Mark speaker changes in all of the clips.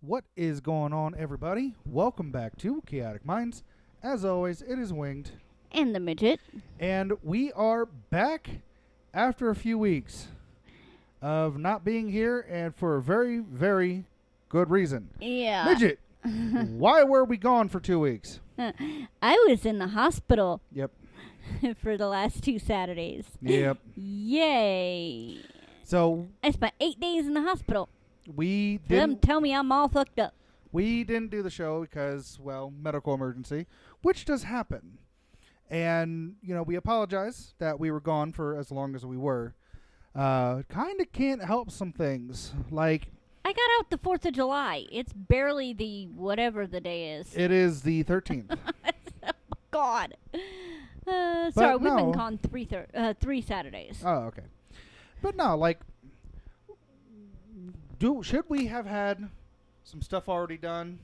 Speaker 1: What is going on, everybody? Welcome back to Chaotic Minds. As always, it is Winged,
Speaker 2: And the midget.
Speaker 1: and we are back after a few weeks of not being here, and for a very, very good reason.
Speaker 2: Yeah.
Speaker 1: Midget, why were we gone for 2 weeks?
Speaker 2: I was in the hospital
Speaker 1: Yep,
Speaker 2: for the last 2 Saturdays.
Speaker 1: yep.
Speaker 2: Yay.
Speaker 1: So
Speaker 2: I spent 8 days in the hospital.
Speaker 1: we
Speaker 2: Them
Speaker 1: didn't
Speaker 2: tell me I'm all fucked up.
Speaker 1: we didn't do the show because, well, medical emergency, which does happen. And, we apologize that we were gone for as long as we were. Kind of can't help some things. Like,
Speaker 2: I got out the 4th of July. It's barely the whatever the day is.
Speaker 1: it is the 13th.
Speaker 2: God. Sorry, we've been
Speaker 1: no.
Speaker 2: gone 3 Saturdays.
Speaker 1: Oh, okay. But no, like, should we have had some stuff already done?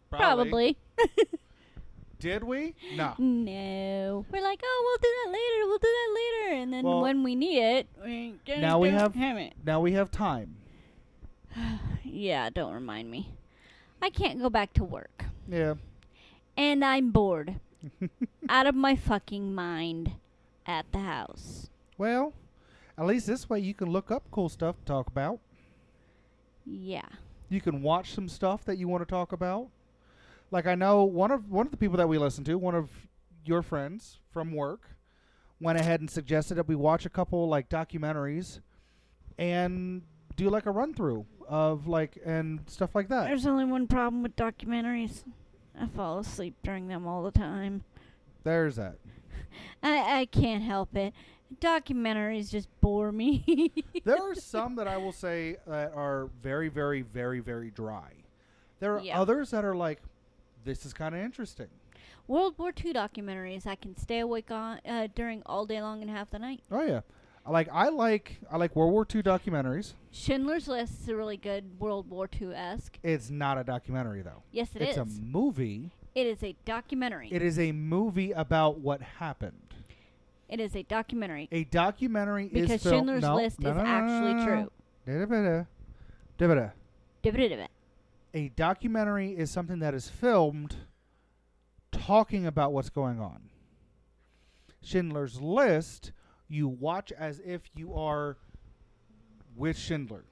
Speaker 2: Probably.
Speaker 1: Did we? No.
Speaker 2: No. We're like, oh, we'll do that later. And then
Speaker 1: Well,
Speaker 2: when we need it, we just
Speaker 1: now we
Speaker 2: don't
Speaker 1: have-
Speaker 2: it.
Speaker 1: Now we have time.
Speaker 2: Yeah, don't remind me. I can't go back to work.
Speaker 1: Yeah.
Speaker 2: And I'm bored. Out of my fucking mind at the house.
Speaker 1: Well, at least this way you can look up cool stuff to talk about.
Speaker 2: Yeah.
Speaker 1: You can watch some stuff that you want to talk about. Like, I know one of the people that we listen to, one of your friends from work, went ahead and suggested that we watch a couple like documentaries and do like a run through of like and stuff like that.
Speaker 2: There's only one problem with documentaries. I fall asleep during them all the time.
Speaker 1: There's that.
Speaker 2: I can't help it. Documentaries just bore me.
Speaker 1: There are some that I will say that are very, very, very, very dry. There are
Speaker 2: Yeah.
Speaker 1: others that are like, this is kind of interesting.
Speaker 2: World War II documentaries I can stay awake on during all day long and half the night.
Speaker 1: Oh yeah, I like World War II documentaries.
Speaker 2: Schindler's List is a really good World War II-esque.
Speaker 1: It's not a documentary though.
Speaker 2: Yes,
Speaker 1: It's a movie.
Speaker 2: It is a documentary.
Speaker 1: It is a movie about what happened.
Speaker 2: It is a documentary.
Speaker 1: A documentary is
Speaker 2: Because
Speaker 1: film-
Speaker 2: Schindler's
Speaker 1: no,
Speaker 2: List
Speaker 1: no,
Speaker 2: is
Speaker 1: no, no,
Speaker 2: actually
Speaker 1: no, no,
Speaker 2: true.
Speaker 1: no. Da-da-da.
Speaker 2: Dividend.
Speaker 1: A documentary is something that is filmed talking about what's going on. Schindler's List, you watch as if you are with Schindler.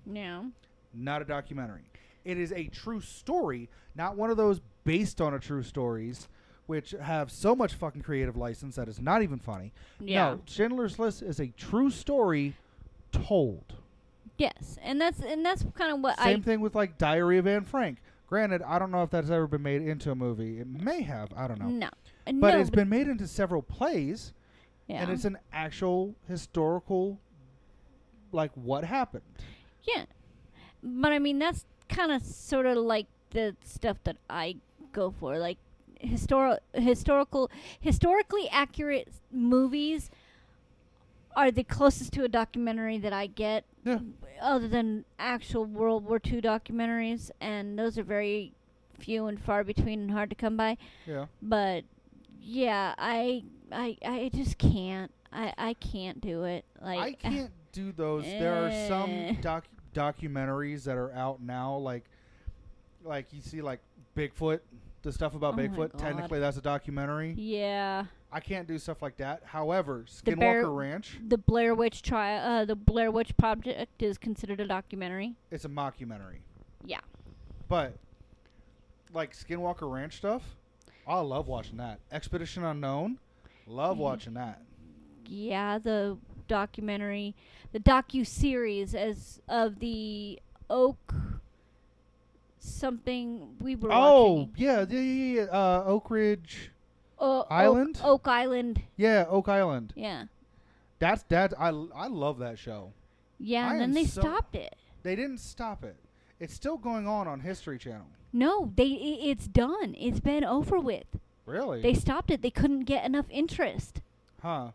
Speaker 2: No.
Speaker 1: Not a documentary. It is a true story, not one of those based on a true stories, which have so much fucking creative license that is not even funny.
Speaker 2: Yeah.
Speaker 1: No, Schindler's List is a true story told.
Speaker 2: Yes, and that's kind of what
Speaker 1: Same thing with like Diary of Anne Frank. Granted, I don't know if that's ever been made into a movie. It may have. I don't know.
Speaker 2: No.
Speaker 1: But
Speaker 2: no,
Speaker 1: it's been made into several plays,
Speaker 2: yeah.
Speaker 1: and it's an actual historical, like, what happened.
Speaker 2: Yeah. But I mean that's kind of sort of like the stuff that I go for, like historically accurate movies are the closest to a documentary that I get,
Speaker 1: Yeah.
Speaker 2: other than actual World War II documentaries, and those are very few and far between and hard to come by.
Speaker 1: Yeah.
Speaker 2: But yeah, I just can't. I can't do it. Like
Speaker 1: I can't do those. There are some
Speaker 2: Eh.
Speaker 1: documentaries that are out now, like you see, like Bigfoot, the stuff about
Speaker 2: Oh my
Speaker 1: Bigfoot.
Speaker 2: God.
Speaker 1: Technically, that's a documentary.
Speaker 2: Yeah.
Speaker 1: I can't do stuff like that. However,
Speaker 2: The Bear-
Speaker 1: Skinwalker Ranch,
Speaker 2: The Blair Witch the Blair Witch Project is considered a documentary.
Speaker 1: it's a mockumentary.
Speaker 2: Yeah.
Speaker 1: But like Skinwalker Ranch stuff, I love watching that. Expedition Unknown, love
Speaker 2: Mhm.
Speaker 1: watching that.
Speaker 2: Yeah, the documentary, the docu-series as of the Oak something we were
Speaker 1: Oh,
Speaker 2: watching.
Speaker 1: yeah. Oak Ridge,
Speaker 2: Oh,
Speaker 1: Island?
Speaker 2: Oak Island.
Speaker 1: yeah, Oak Island.
Speaker 2: Yeah.
Speaker 1: That's I love that show.
Speaker 2: Yeah,
Speaker 1: I
Speaker 2: and
Speaker 1: am
Speaker 2: then they
Speaker 1: so-
Speaker 2: stopped it.
Speaker 1: They didn't stop it. It's still going on History Channel.
Speaker 2: No, it's done. It's been over with.
Speaker 1: Really?
Speaker 2: They stopped it. They couldn't get enough interest.
Speaker 1: Huh.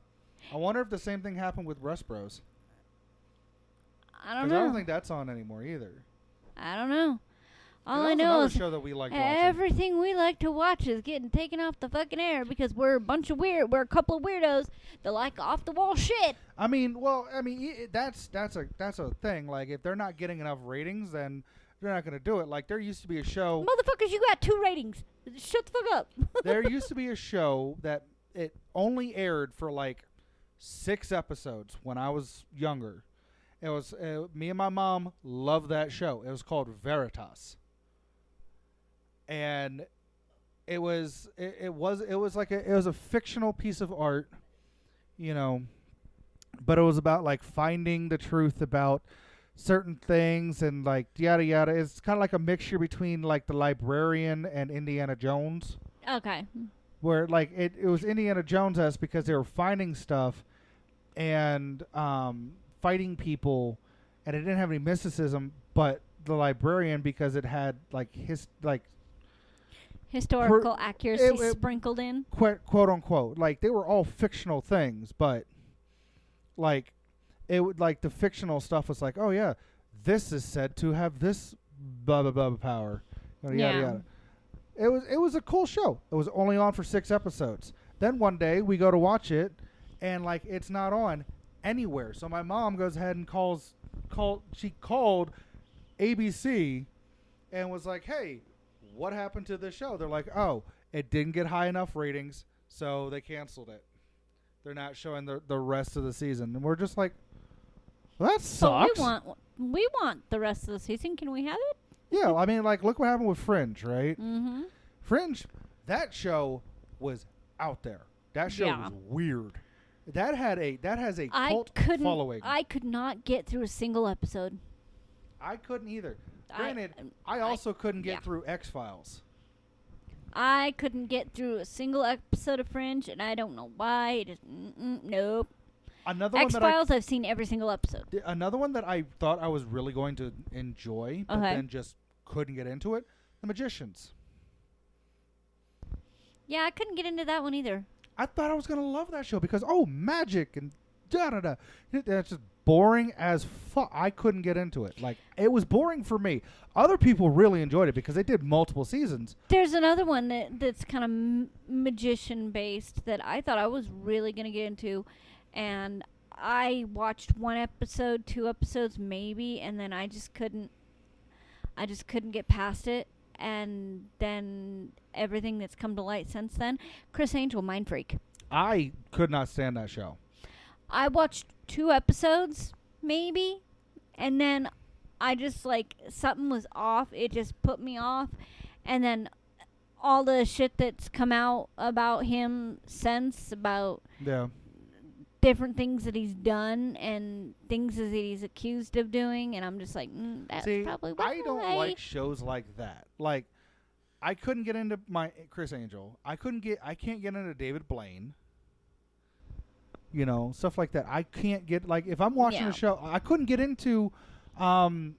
Speaker 1: I wonder if the same thing happened with Rust Bros.
Speaker 2: I don't
Speaker 1: 'Cause
Speaker 2: know.
Speaker 1: I don't think that's on anymore either.
Speaker 2: I don't know. All
Speaker 1: That
Speaker 2: I
Speaker 1: was
Speaker 2: know
Speaker 1: another
Speaker 2: is
Speaker 1: show that we liked watching.
Speaker 2: everything we like to watch is getting taken off the fucking air because we're a couple of weirdos that like off the wall shit.
Speaker 1: I mean, that's a thing. Like, if they're not getting enough ratings, then they're not going to do it. Like there used to be a show.
Speaker 2: Motherfuckers, you got 2 ratings. Shut the fuck up.
Speaker 1: There used to be a show that it only aired for like 6 episodes when I was younger. It was me and my mom loved that show. It was called Veritas, and it was a fictional piece of art, you know, but it was about like finding the truth about certain things and like yada yada. It's kind of like a mixture between like The Librarian and Indiana Jones,
Speaker 2: Okay.
Speaker 1: where like it was Indiana Jones-esque because they were finding stuff and fighting people, and it didn't have any mysticism. But The Librarian, because it had like
Speaker 2: Historical accuracy
Speaker 1: it-
Speaker 2: sprinkled in.
Speaker 1: quote unquote, like they were all fictional things, but like it would like the fictional stuff was like, oh yeah, this is said to have this blah blah blah power, yada
Speaker 2: Yeah.
Speaker 1: yada. It was a cool show. It was only on for 6 episodes. Then one day we go to watch it, and like it's not on anywhere. So my mom goes ahead and she called ABC and was like, hey, what happened to this show? They're like, oh, it didn't get high enough ratings, so they canceled it. They're not showing the rest of the season. And we're just like, well, that sucks.
Speaker 2: But we want the rest of the season. Can we have it?
Speaker 1: Yeah, I mean, like, look what happened with Fringe, right?
Speaker 2: Mm-hmm.
Speaker 1: Fringe, that show was out there. That show
Speaker 2: Yeah.
Speaker 1: was weird. That has a cult following.
Speaker 2: I could not get through a single episode.
Speaker 1: I couldn't either. Granted, I also couldn't get through X-Files.
Speaker 2: I couldn't get through a single episode of Fringe, and I don't know why. It just nope.
Speaker 1: Another one
Speaker 2: X-Files, I've seen every single episode.
Speaker 1: another one that I thought I was really going to enjoy, but
Speaker 2: Okay.
Speaker 1: then just couldn't get into it. The Magicians.
Speaker 2: Yeah, I couldn't get into that one either.
Speaker 1: I thought I was gonna love that show because magic and da da da. That's just boring as fuck. I couldn't get into it. Like it was boring for me. Other people really enjoyed it because they did multiple seasons.
Speaker 2: There's another one that's kind of magician based that I thought I was really gonna get into, and I watched 1 episode, 2 episodes maybe, and then I just couldn't get past it. And then everything that's come to light since then, Chris Angel, Mind Freak.
Speaker 1: I could not stand that show.
Speaker 2: I watched 2 episodes, maybe, and then I just, like, something was off. It just put me off. And then all the shit that's come out about him since, about
Speaker 1: Yeah.
Speaker 2: different things that he's done and things that he's accused of doing, and I'm just like, that's
Speaker 1: See,
Speaker 2: probably why.
Speaker 1: I don't like shows like that. Like, I couldn't get into my Chris Angel. I can't get into David Blaine. You know, stuff like that. I can't get, like, if I'm watching
Speaker 2: Yeah.
Speaker 1: a show, I couldn't get into,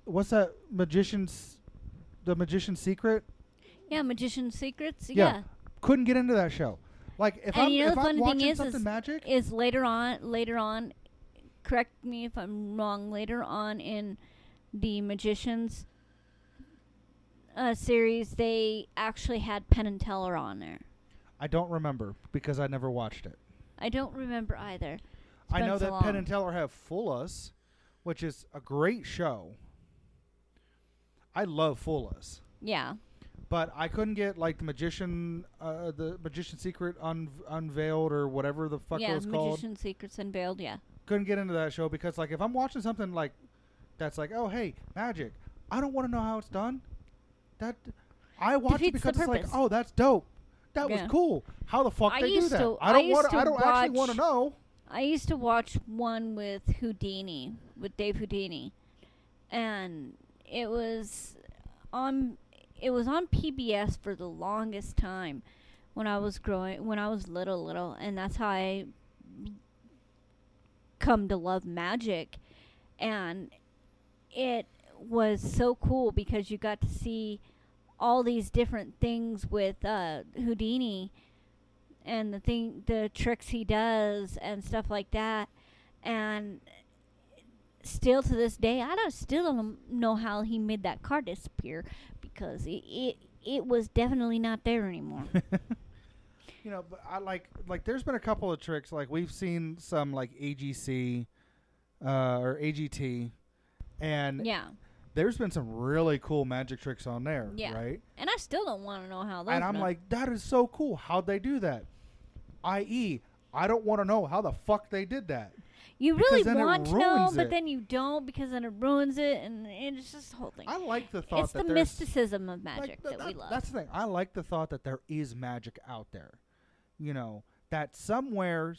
Speaker 1: what's that, The Magician's Secret?
Speaker 2: Yeah, Magician's Secrets.
Speaker 1: Yeah.
Speaker 2: Yeah.
Speaker 1: Couldn't get into that show. Like, if
Speaker 2: And
Speaker 1: I'm,
Speaker 2: you know
Speaker 1: if
Speaker 2: the
Speaker 1: I'm
Speaker 2: funny thing
Speaker 1: watching
Speaker 2: is
Speaker 1: something magic.
Speaker 2: Is later on, correct me if I'm wrong, later on in the Magicians series, they actually had Penn and Teller on there.
Speaker 1: I don't remember because I never watched it.
Speaker 2: I don't remember either. It's
Speaker 1: I
Speaker 2: been
Speaker 1: know
Speaker 2: so
Speaker 1: that
Speaker 2: long.
Speaker 1: Penn and Teller have Fool Us, which is a great show. I love Fool Us.
Speaker 2: Yeah.
Speaker 1: But I couldn't get like the Magician's Secret unveiled or whatever the fuck it was called.
Speaker 2: Magician's Secrets Unveiled, yeah.
Speaker 1: Couldn't get into that show because like if I'm watching something like that's like, oh hey, magic, I don't want to know how it's done. That I watch it
Speaker 2: Defeats the
Speaker 1: because it's like,
Speaker 2: purpose.
Speaker 1: oh that's dope. That was
Speaker 2: Yeah.
Speaker 1: cool. How the fuck
Speaker 2: I
Speaker 1: they do
Speaker 2: used
Speaker 1: that?
Speaker 2: to-
Speaker 1: I
Speaker 2: I
Speaker 1: don't
Speaker 2: used
Speaker 1: want.
Speaker 2: to
Speaker 1: I don't actually want to
Speaker 2: watch-
Speaker 1: know.
Speaker 2: I used to watch one with Houdini, with Dave Houdini, and it was on PBS for the longest time when I was little, and that's how I come to love magic. And it was so cool because you got to see all these different things with Houdini and the tricks he does and stuff like that. And still to this day, still don't know how he made that car disappear because it was definitely not there anymore.
Speaker 1: You know, but I like there's been a couple of tricks like we've seen some like AGC or AGT, and
Speaker 2: Yeah.
Speaker 1: there's been some really cool magic tricks on there,
Speaker 2: Yeah.
Speaker 1: right?
Speaker 2: And I still don't want to know how those.
Speaker 1: And I'm like, that is so cool. How'd they do that? I.e., I don't want to know how the fuck they did that.
Speaker 2: you really
Speaker 1: because then it
Speaker 2: want to know,
Speaker 1: ruins
Speaker 2: but
Speaker 1: it.
Speaker 2: then you don't because then it ruins it, and it's just the whole thing.
Speaker 1: I like the thought
Speaker 2: It's
Speaker 1: that
Speaker 2: the
Speaker 1: there's
Speaker 2: mysticism of magic
Speaker 1: like,
Speaker 2: that we love.
Speaker 1: That's the thing. I like the thought that there is magic out there. You know, that somewhere,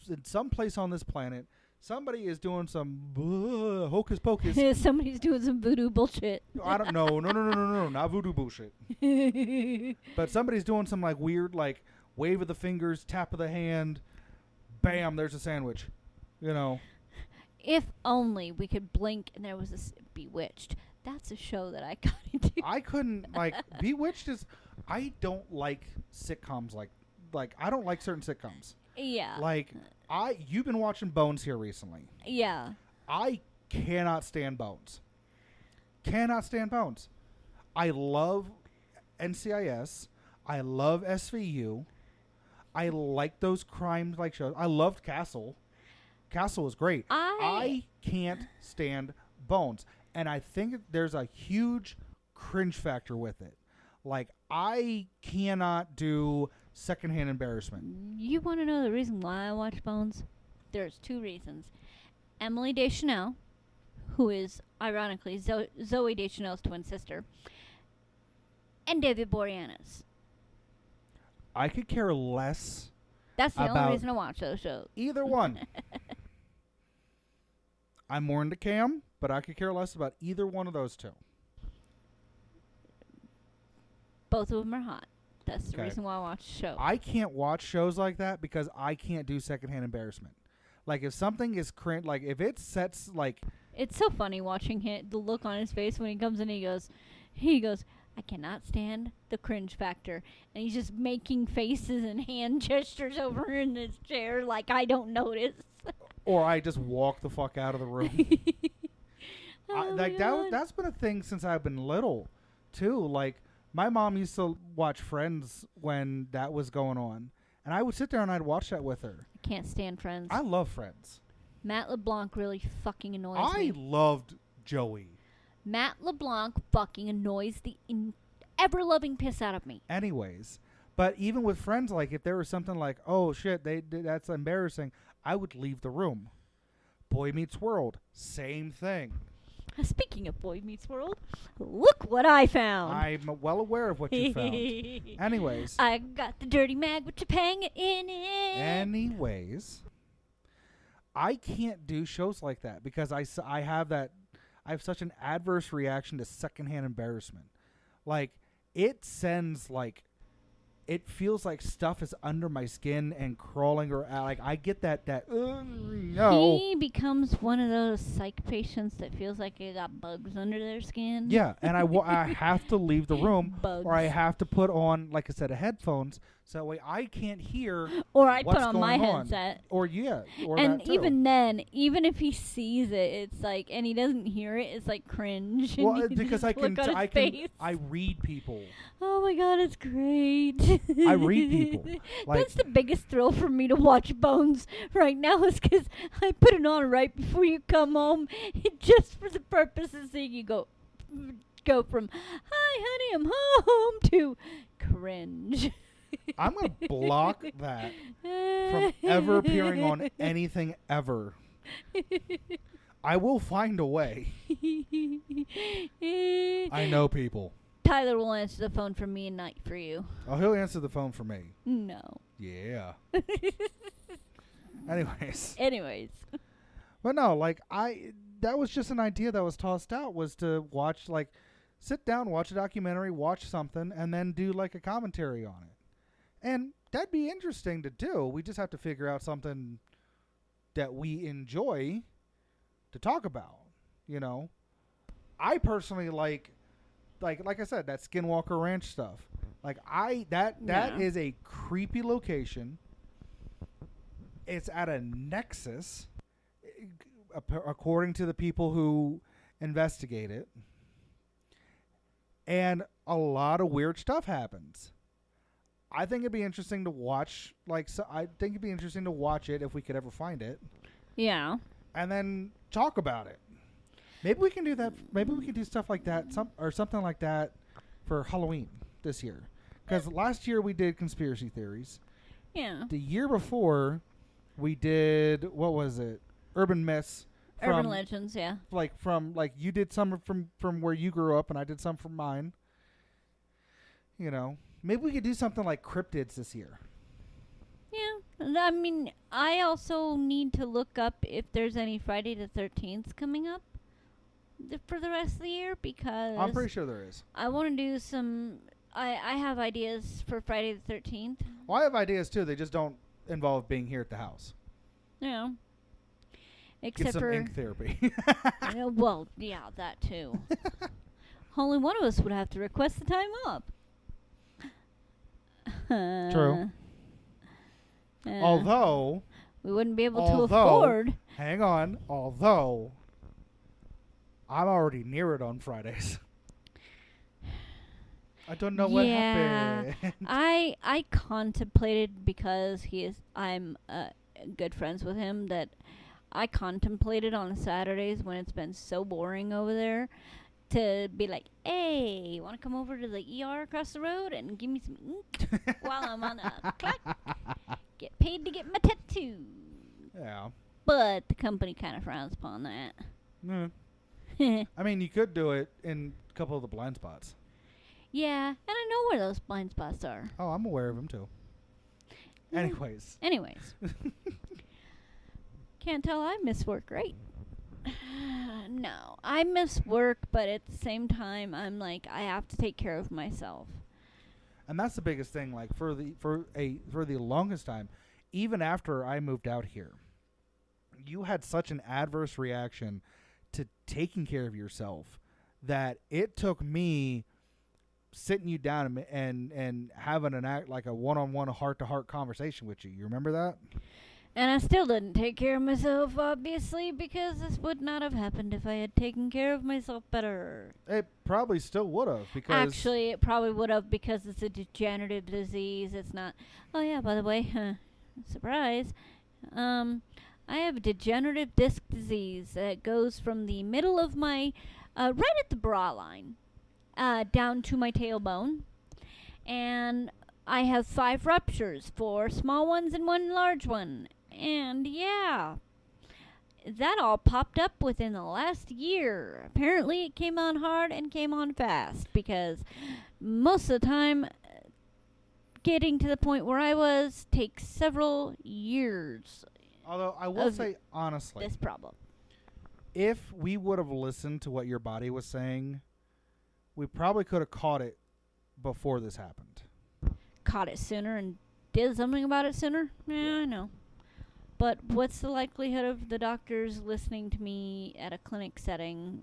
Speaker 1: in some place on this planet, somebody is doing some hocus pocus.
Speaker 2: Somebody's doing some voodoo bullshit.
Speaker 1: I don't know. No, not voodoo bullshit. But somebody's doing some like weird, like wave of the fingers, tap of the hand, bam, there's a sandwich. You know.
Speaker 2: If only we could blink and there was Bewitched. That's a show that I got into.
Speaker 1: I couldn't like Bewitched is. I don't like sitcoms like I don't like certain sitcoms.
Speaker 2: Yeah.
Speaker 1: Like you've been watching Bones here recently.
Speaker 2: Yeah.
Speaker 1: I cannot stand Bones. Cannot stand Bones. I love NCIS. I love SVU. I like those crime like shows. I loved Castle. Castle was great. I can't stand Bones. And I think there's a huge cringe factor with it. Like, I cannot do secondhand embarrassment.
Speaker 2: You want to know the reason why I watch Bones? There's two reasons. Emily Deschanel, who is, ironically, Zoe Deschanel's twin sister, and David Boreanaz.
Speaker 1: I could care less.
Speaker 2: That's the only
Speaker 1: about
Speaker 2: reason I watch those shows.
Speaker 1: Either one. I'm more into Cam, but I could care less about either one of those two.
Speaker 2: Both of them are hot. That's the
Speaker 1: Okay.
Speaker 2: reason why I watch the show.
Speaker 1: I can't watch shows like that because I can't do secondhand embarrassment. Like, if something is cringe, like, if it sets, like...
Speaker 2: It's so funny watching the look on his face when he comes in. He goes, I cannot stand the cringe factor. And he's just making faces and hand gestures over in his chair like I don't notice.
Speaker 1: Or I just walk the fuck out of the room.
Speaker 2: God.
Speaker 1: That's been a thing since I've been little, too. Like, my mom used to watch Friends when that was going on. And I would sit there and I'd watch that with her.
Speaker 2: I can't stand Friends.
Speaker 1: I love Friends.
Speaker 2: Matt LeBlanc really fucking annoys me.
Speaker 1: I loved Joey.
Speaker 2: Matt LeBlanc fucking annoys the ever-loving piss out of me.
Speaker 1: Anyways, but even with Friends, like, if there was something like, oh, shit, that's embarrassing, I would leave the room. Boy Meets World, same thing.
Speaker 2: Speaking of Boy Meets World, look what I found.
Speaker 1: I'm well aware of what you found. Anyways.
Speaker 2: I got the dirty mag with Topanga in it.
Speaker 1: Anyways, I can't do shows like that because I have such an adverse reaction to secondhand embarrassment. Like, it sends, like, it feels like stuff is under my skin and crawling or like I get that no.
Speaker 2: He becomes one of those psych patients that feels like they got bugs under their skin.
Speaker 1: Yeah, and I have to leave the room
Speaker 2: Bugs.
Speaker 1: or I have to put on, like I said, headphones so that way I can't hear
Speaker 2: Or I
Speaker 1: what's
Speaker 2: put on my
Speaker 1: going on.
Speaker 2: headset.
Speaker 1: Or or
Speaker 2: And
Speaker 1: that too.
Speaker 2: even then, even if he sees it, it's like, and he doesn't hear it, it's like cringe.
Speaker 1: well,
Speaker 2: and you
Speaker 1: because
Speaker 2: just look on his face.
Speaker 1: I read people.
Speaker 2: Oh my god, it's great.
Speaker 1: I read people. Like,
Speaker 2: That's the biggest thrill for me to watch Bones right now is because I put it on right before you come home just for the purpose of seeing you go from, hi honey, I'm home, to cringe.
Speaker 1: I'm going to block that from ever appearing on anything ever. I will find a way. I know people.
Speaker 2: Tyler will answer the phone for me and not for you.
Speaker 1: Oh, he'll answer the phone for me.
Speaker 2: No.
Speaker 1: Yeah. Anyways. But no, like, that was just an idea that was tossed out, was to watch, like, sit down, watch a documentary, watch something, and then do, like, a commentary on it. And that'd be interesting to do. We just have to figure out something that we enjoy to talk about, you know. I personally like I said, that Skinwalker Ranch stuff. Like, that is a creepy location. It's at a nexus, according to the people who investigate it. And a lot of weird stuff happens. I think it'd be interesting to watch. I think it'd be interesting to watch it if we could ever find it.
Speaker 2: Yeah.
Speaker 1: And then talk about it. Maybe we can do that. Maybe we can do stuff like that, something like that, for Halloween this year. Because last year we did conspiracy theories.
Speaker 2: Yeah.
Speaker 1: The year before, we did, what was it? Urban myths.
Speaker 2: Urban legends, yeah.
Speaker 1: Like you did some from where you grew up, and I did some from mine. You know, maybe we could do something like cryptids this year.
Speaker 2: Yeah. I mean, I also need to look up if there's any Friday the 13th coming up for the rest of the year, because
Speaker 1: I'm pretty sure there is.
Speaker 2: I want to do some. I have ideas for Friday the 13th.
Speaker 1: Well, I have ideas too. They just don't involve being here at the house.
Speaker 2: Yeah.
Speaker 1: Get
Speaker 2: Except
Speaker 1: some
Speaker 2: for
Speaker 1: ink therapy.
Speaker 2: well, yeah, that too. Only one of us would have to request the time off.
Speaker 1: True. Although
Speaker 2: we wouldn't be able to afford.
Speaker 1: Hang on. Although I'm already near it on Fridays. I don't know what happened.
Speaker 2: I contemplated, because I'm good friends with him, that I contemplated on Saturdays, when it's been so boring over there, to be like, hey, you want to come over to the ER across the road and give me some ink while I'm on a clock? Get paid to get my tattoo.
Speaker 1: Yeah.
Speaker 2: But the company kind of frowns upon that.
Speaker 1: I mean, you could do it in a couple of the blind spots.
Speaker 2: Yeah, and I know where those blind spots are.
Speaker 1: Oh, I'm aware of them too. Anyways.
Speaker 2: Can't tell I miss work, right? No, I miss work, but at the same time, I'm like, I have to take care of myself.
Speaker 1: And that's the biggest thing. Like for the longest time, even after I moved out here, you had such an adverse reaction to taking care of yourself that it took me sitting you down and having a one-on-one, heart-to-heart conversation with you. You remember that?
Speaker 2: And I still didn't take care of myself, obviously, because this would not have happened if I had taken care of myself better.
Speaker 1: It probably still would have, because
Speaker 2: actually, it probably would have, because it's a degenerative disease. It's not. Oh yeah, by the way, surprise. I have a degenerative disc disease that goes from the middle of my, right at the bra line, down to my tailbone, and I have 5 ruptures, 4 small ones and 1 large one. And yeah, that all popped up within the last year. Apparently it came on hard and came on fast, because most of the time getting to the point where I was takes several years.
Speaker 1: Although I will say honestly,
Speaker 2: this problem.
Speaker 1: If we would have listened to what your body was saying, we probably could have caught it before this happened.
Speaker 2: Caught it sooner and did something about it sooner? Yeah, I know. But what's the likelihood of the doctors listening to me at a clinic setting,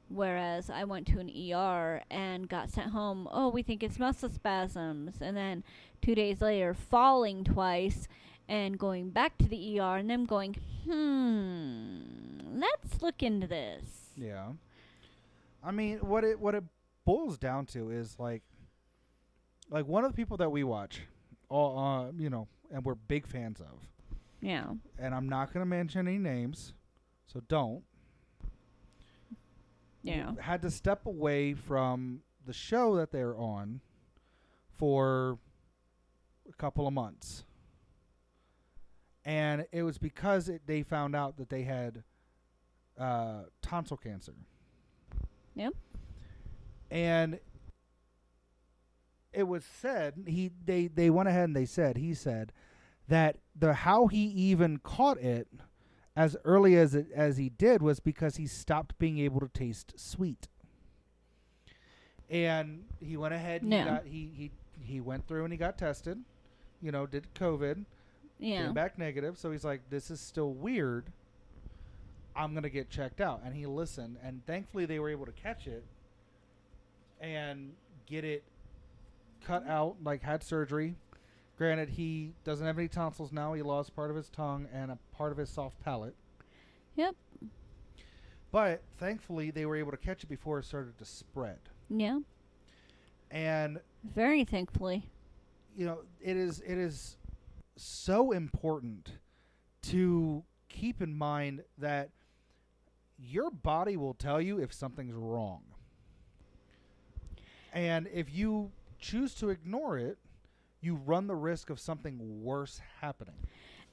Speaker 2: whereas I went to an ER and got sent home, oh, we think it's muscle spasms, and then 2 days later falling twice and going back to the ER and them going, let's look into this.
Speaker 1: Yeah. I mean, what it boils down to is like one of the people that we watch, and we're big fans of.
Speaker 2: Yeah.
Speaker 1: And I'm not going to mention any names, so don't.
Speaker 2: Yeah.
Speaker 1: Had to step away from the show that they're on for a couple of months. And it was because they found out that they had tonsil cancer.
Speaker 2: Yep.
Speaker 1: And it was said they went ahead and he said that how he even caught it as early as he did was because he stopped being able to taste sweet. And he went ahead and he went through and he got tested, did COVID, came back negative. So he's like, this is still weird. I'm going to get checked out. And he listened, and thankfully they were able to catch it and get it cut out, had surgery. Granted, he doesn't have any tonsils now. He lost part of his tongue and a part of his soft palate.
Speaker 2: Yep.
Speaker 1: But thankfully, they were able to catch it before it started to spread.
Speaker 2: Yeah.
Speaker 1: And
Speaker 2: very thankfully.
Speaker 1: It is so important to keep in mind that your body will tell you if something's wrong. And if you choose to ignore it, you run the risk of something worse happening.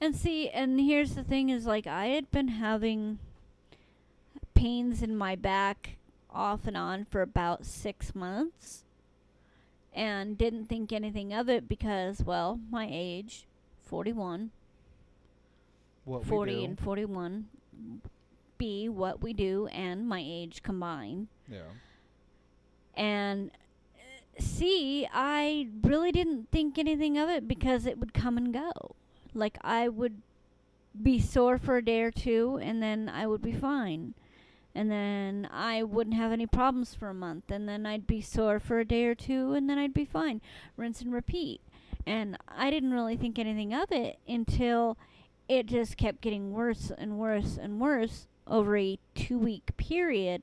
Speaker 2: And see, and here's the thing is like I had been having pains in my back off and on for about 6 months and didn't think anything of it because, well, my age, 41,
Speaker 1: What
Speaker 2: 40
Speaker 1: we do.
Speaker 2: and 41, B, what we do, and my age combined.
Speaker 1: Yeah.
Speaker 2: And C, I really didn't think anything of it because it would come and go. Like, I would be sore for a day or two, and then I would be fine. And then I wouldn't have any problems for a month, and then I'd be sore for a day or two, and then I'd be fine. Rinse and repeat. And I didn't really think anything of it until it just kept getting worse and worse and worse over a 2-week period.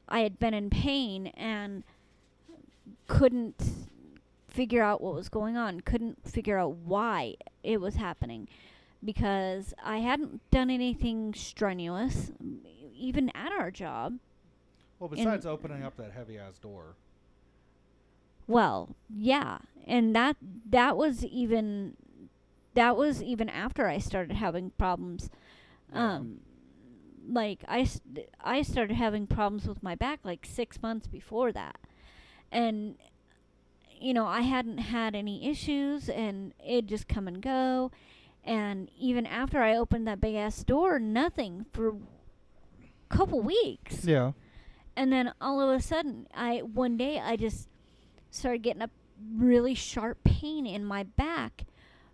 Speaker 2: I had been in pain and couldn't figure out what was going on, couldn't figure out why it was happening because I hadn't done anything strenuous, even at our job.
Speaker 1: Well, besides opening up that heavy ass door.
Speaker 2: Well, yeah, and that was even after I started having problems.
Speaker 1: Yeah.
Speaker 2: Like I started having problems with my back like 6 months before that. And you know, I hadn't had any issues and it'd just come and go. And even after I opened that big ass door, nothing for a couple weeks.
Speaker 1: Yeah.
Speaker 2: And then all of a sudden, one day I just started getting a really sharp pain in my back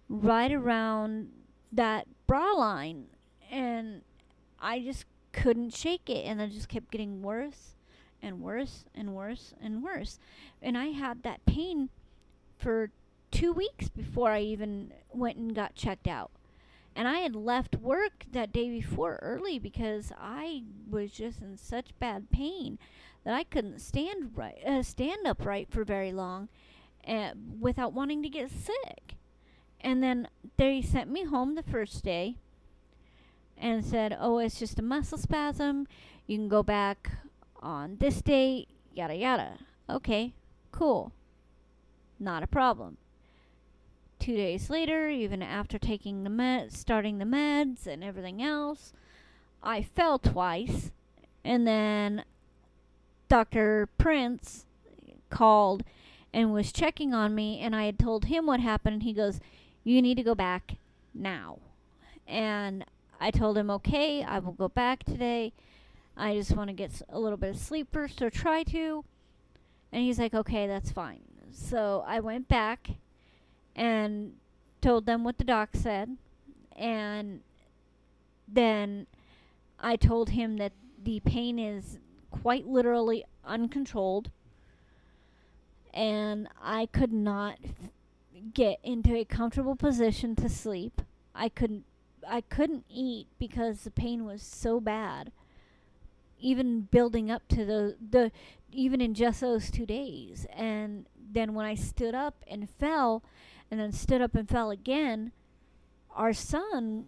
Speaker 2: right around that bra line. And I just couldn't shake it. And it just kept getting worse and worse and worse and worse. And I had that pain for 2 weeks before I even went and got checked out. And I had left work that day before early because I was just in such bad pain that I couldn't stand upright for very long without wanting to get sick. And then they sent me home the first day and said, "Oh, it's just a muscle spasm. You can go back on this date, yada yada." Okay, cool. Not a problem. 2 days later, even after taking starting the meds and everything else, I fell twice. And then Dr. Prince called and was checking on me, and I had told him what happened, and he goes, "You need to go back now." And I told him, "Okay, I will go back today. I just want to get a little bit of sleep first, or try to." And he's like, "Okay, that's fine." So I went back and told them what the doc said. And then I told him that the pain is quite literally uncontrolled. And I could not get into a comfortable position to sleep. I couldn't eat because the pain was so bad. Even building up to the even in just those 2 days. And then when I stood up and fell, and then stood up and fell again, our son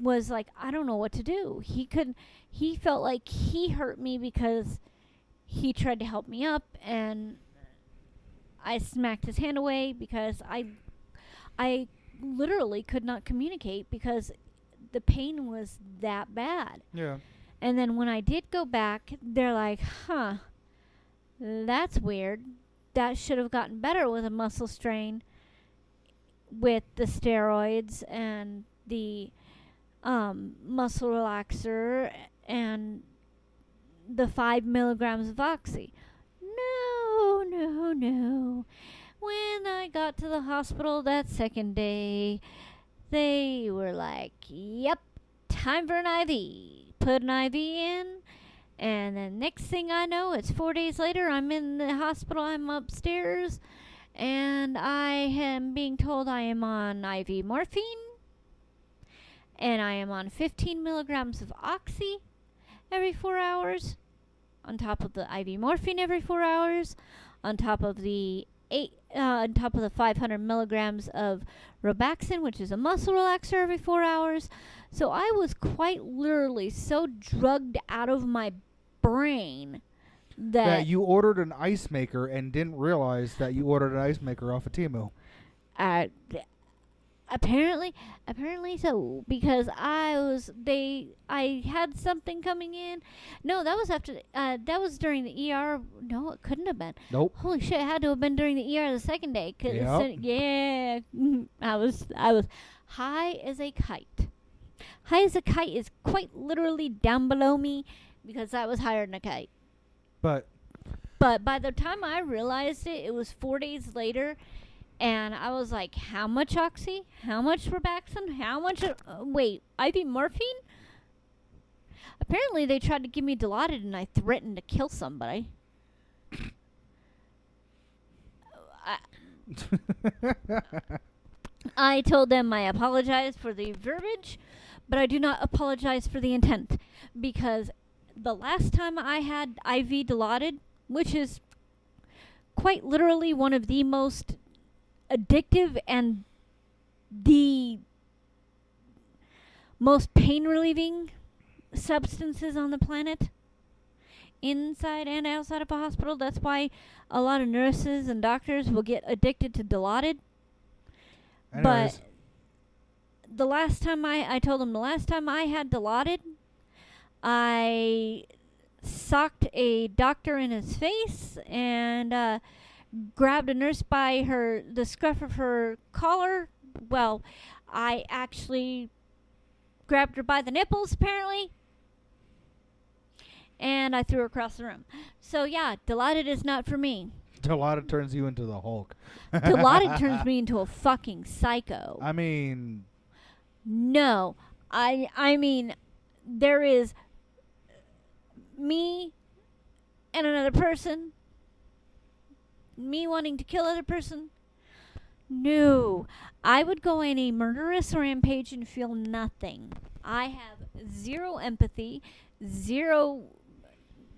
Speaker 2: was like, I don't know what to do. He felt like he hurt me because he tried to help me up, and I smacked his hand away because I literally could not communicate because the pain was that bad.
Speaker 1: Yeah.
Speaker 2: And then when I did go back, they're like, "Huh, that's weird. That should have gotten better with a muscle strain with the steroids and the muscle relaxer and the 5 milligrams of oxy." No, no, no. When I got to the hospital that second day, they were like, "Yep, time for an IV." Put an IV in, and then next thing I know, it's 4 days later, I'm in the hospital, I'm upstairs, and I am being told I am on IV morphine, and I am on 15 milligrams of oxy every 4 hours, on top of the IV morphine every 4 hours, on top of the on top of the 500 milligrams of Robaxin, which is a muscle relaxer, every 4 hours. So I was quite literally so drugged out of my brain
Speaker 1: That
Speaker 2: that
Speaker 1: you ordered an ice maker and didn't realize that you ordered an ice maker off of Temu.
Speaker 2: uh, apparently so, because I had something coming in. No, that was after that was during the ER. No, it couldn't have been.
Speaker 1: Nope.
Speaker 2: Holy shit, it had to have been during the ER the second day.
Speaker 1: Yep.
Speaker 2: Yeah, I was high as a kite. High as a kite is quite literally down below me, because I was higher than a kite.
Speaker 1: But
Speaker 2: But by the time I realized it, it was 4 days later, and I was like, how much Oxy? How much Robaxin? How much? Wait, IV morphine? Apparently, they tried to give me Dilaudid, and I threatened to kill somebody. I told them I apologize for the verbiage, but I do not apologize for the intent. Because the last time I had IV Dilaudid, which is quite literally one of the most addictive and the most pain relieving substances on the planet, inside and outside of a hospital. That's why a lot of nurses and doctors will get addicted to Dilaudid.
Speaker 1: anyways,
Speaker 2: But the last time I told them the last time I had Dilaudid, I socked a doctor in his face and grabbed a nurse by the scruff of her collar. Well, I actually grabbed her by the nipples, apparently, and I threw her across the room. So yeah, Dilaudid is not for me.
Speaker 1: Dilaudid turns you into the Hulk.
Speaker 2: Dilaudid turns me into a fucking psycho.
Speaker 1: I mean,
Speaker 2: No, I mean, there is me and another person, me wanting to kill other person. No, I would go on a murderous rampage and feel nothing. I have zero empathy, zero.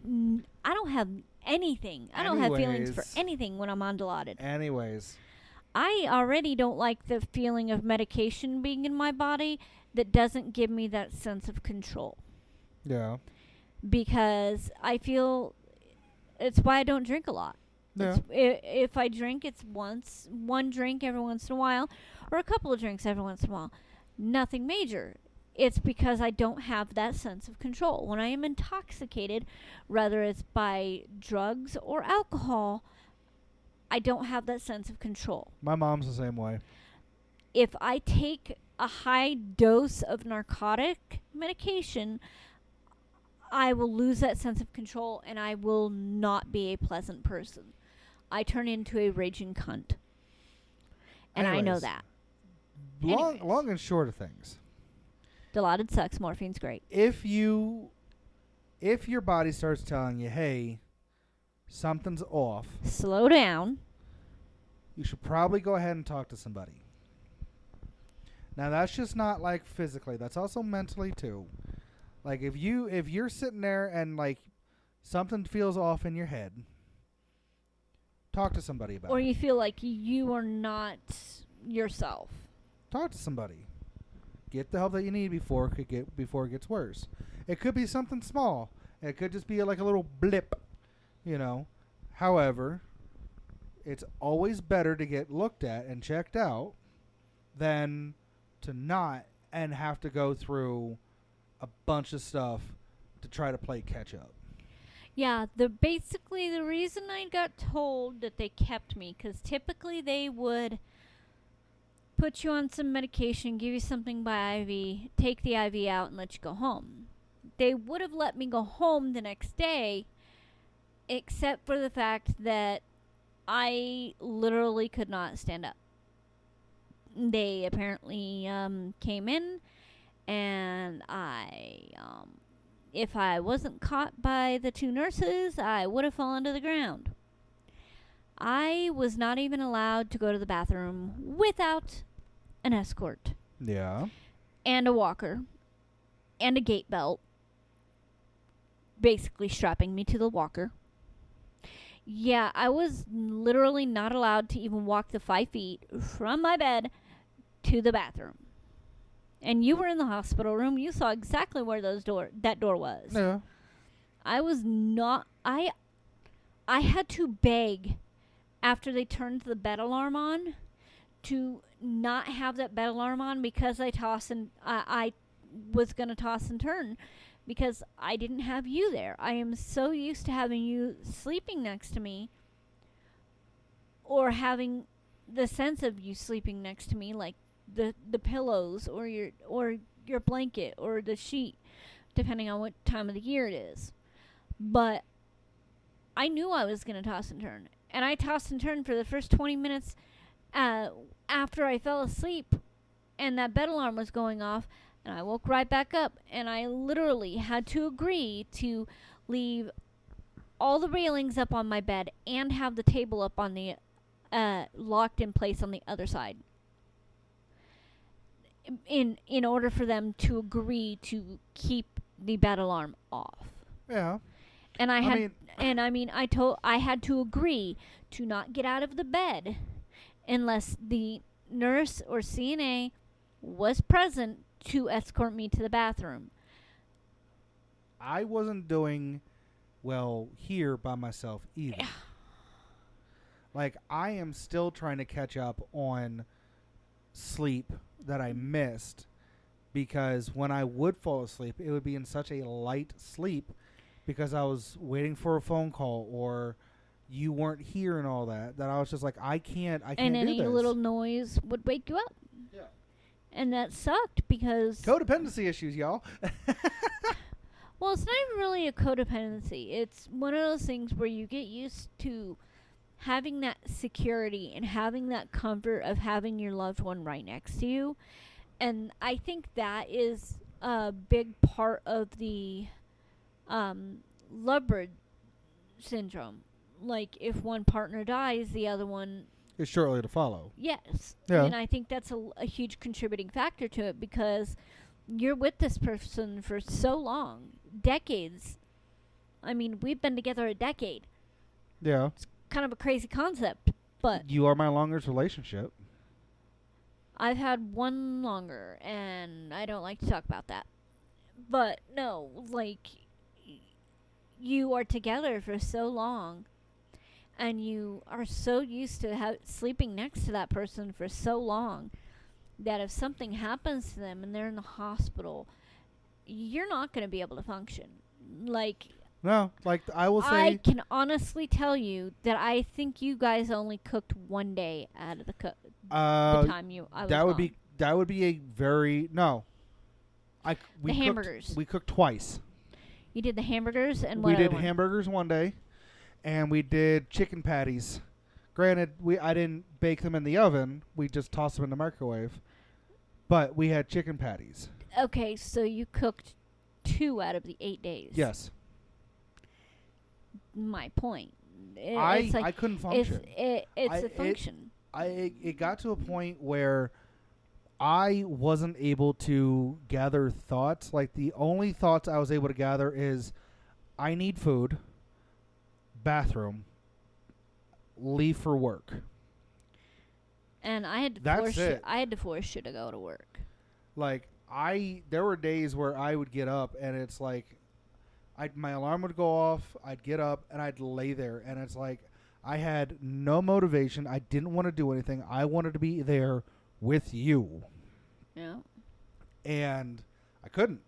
Speaker 2: I don't have anything. I don't have feelings for
Speaker 1: Anyways.
Speaker 2: anything when I'm on Dilaudid.
Speaker 1: anyways,
Speaker 2: I already don't like the feeling of medication being in my body that doesn't give me that sense of control.
Speaker 1: yeah,
Speaker 2: Because I feel it's why I don't drink a lot.
Speaker 1: yeah.
Speaker 2: If I drink, it's one drink every once in a while, or a couple of drinks every once in a while. Nothing major. It's because I don't have that sense of control. When I am intoxicated, whether it's by drugs or alcohol, I don't have that sense of control.
Speaker 1: My mom's the same way.
Speaker 2: If I take a high dose of narcotic medication, I will lose that sense of control and I will not be a pleasant person. I turn into a raging cunt. And I know
Speaker 1: Anyways,
Speaker 2: that.
Speaker 1: Long,
Speaker 2: Anyways.
Speaker 1: long and short of things.
Speaker 2: Dilaudid sucks. Morphine's great.
Speaker 1: If your body starts telling you, hey, something's off,
Speaker 2: Slow down.
Speaker 1: you should probably go ahead and talk to somebody. Now that's just not like physically, that's also mentally too. Like if you're sitting there and like something feels off in your head, talk to somebody about
Speaker 2: Or
Speaker 1: it.
Speaker 2: you feel like you are not yourself.
Speaker 1: Talk to somebody. Get the help that you need before it gets worse. It could be something small. It could just be like a little blip, you know. However, it's always better to get looked at and checked out than to not and have to go through a bunch of stuff to try to play catch up.
Speaker 2: Yeah, basically the reason I got told that they kept me, because typically they would put you on some medication, give you something by IV, take the IV out, and let you go home. They would have let me go home the next day, except for the fact that I literally could not stand up. They apparently came in, and if I wasn't caught by the two nurses, I would have fallen to the ground. I was not even allowed to go to the bathroom without an escort
Speaker 1: Yeah.
Speaker 2: and a walker and a gate belt, basically strapping me to the walker. Yeah, I was literally not allowed to even walk the 5 feet from my bed to the bathroom. And you were in the hospital room. You saw exactly where that door was.
Speaker 1: Yeah.
Speaker 2: I was not. I had to beg after they turned the bed alarm on to not have that bed alarm on because I was gonna toss and turn because I didn't have you there. I am so used to having you sleeping next to me or having the sense of you sleeping next to me, like the pillows or your blanket or the sheet, depending on what time of the year it is. But I knew I was gonna toss and turn, and I tossed and turned for the first 20 minutes after I fell asleep, and that bed alarm was going off, and I woke right back up, and I literally had to agree to leave all the railings up on my bed and have the table up on the locked in place on the other side. In order for them to agree to keep the bed alarm off.
Speaker 1: Yeah.
Speaker 2: And
Speaker 1: I mean,
Speaker 2: I had to agree to not get out of the bed unless the nurse or CNA was present to escort me to the bathroom.
Speaker 1: I wasn't doing well here by myself either. Like, I am still trying to catch up on sleep that I missed because when I would fall asleep, it would be in such a light sleep because I was waiting for a phone call or you weren't here and all that I was just like, I can't
Speaker 2: And
Speaker 1: do
Speaker 2: any
Speaker 1: this.
Speaker 2: little noise would wake you up.
Speaker 1: Yeah.
Speaker 2: And that sucked because
Speaker 1: Codependency issues, y'all.
Speaker 2: well, it's not even really a codependency. It's one of those things where you get used to having that security and having that comfort of having your loved one right next to you. And I think that is a big part of the lovebird syndrome. Like, if one partner dies, the other one.
Speaker 1: It's shortly to follow.
Speaker 2: Yes.
Speaker 1: Yeah.
Speaker 2: And I think that's a huge contributing factor to it because you're with this person for so long, decades. I mean, we've been together a decade.
Speaker 1: Yeah.
Speaker 2: Kind of a crazy concept, but
Speaker 1: You are my longest relationship.
Speaker 2: I've had one longer, and I don't like to talk about that. But no, like, you are together for so long, and you are so used to sleeping next to that person for so long that if something happens to them and they're in the hospital, you're not going to be able to function. Like,
Speaker 1: No, like I will say,
Speaker 2: I can honestly tell you that I think you guys only cooked one day out of the time I was
Speaker 1: that would
Speaker 2: gone.
Speaker 1: that would be a very no. We
Speaker 2: The
Speaker 1: cooked,
Speaker 2: hamburgers.
Speaker 1: We cooked twice.
Speaker 2: You did the hamburgers and what
Speaker 1: We
Speaker 2: other
Speaker 1: did
Speaker 2: one?
Speaker 1: hamburgers one day, and we did chicken patties. Granted, I didn't bake them in the oven. We just tossed them in the microwave. But we had chicken patties.
Speaker 2: Okay, so you cooked 2 out of the 8 days.
Speaker 1: Yes.
Speaker 2: My point.
Speaker 1: I couldn't function.
Speaker 2: It's a function.
Speaker 1: It got to a point where I wasn't able to gather thoughts. Like, the only thoughts I was able to gather is I need food, bathroom, leave for work.
Speaker 2: And I had to force you to go to work.
Speaker 1: Like, there were days where I would get up and it's like my alarm would go off, I'd get up and I'd lay there and it's like I had no motivation. I didn't want to do anything. I wanted to be there with you.
Speaker 2: Yeah.
Speaker 1: And I couldn't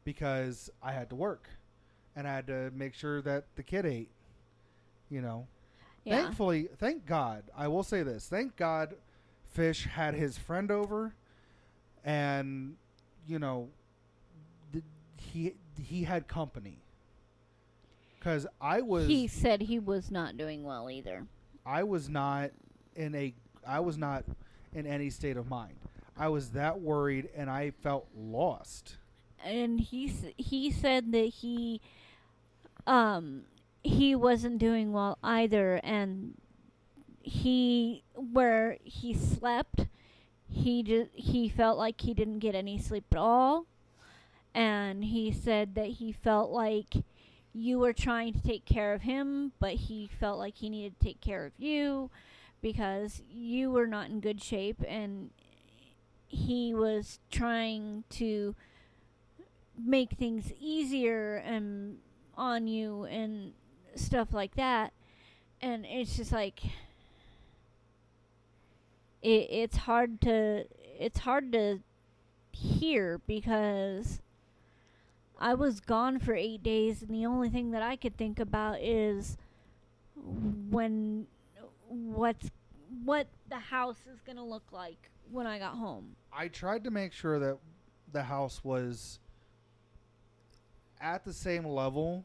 Speaker 1: because I had to work and I had to make sure that the kid ate, you know.
Speaker 2: Yeah.
Speaker 1: Thankfully, thank God, I will say this. Thank God Fish had his friend over and, you know, he had company. Because
Speaker 2: He said he was not doing well either.
Speaker 1: I was not in any state of mind. I was that worried and I felt lost.
Speaker 2: And he said that he wasn't doing well either, and where he slept, he felt like he didn't get any sleep at all, and he said that he felt like you were trying to take care of him, but he felt like he needed to take care of you because you were not in good shape, and he was trying to make things easier and on you and stuff like that. And it's just like it's hard to hear because I was gone for 8 days, and the only thing that I could think about is when what the house is going to look like when I got home.
Speaker 1: I tried to make sure that the house was at the same level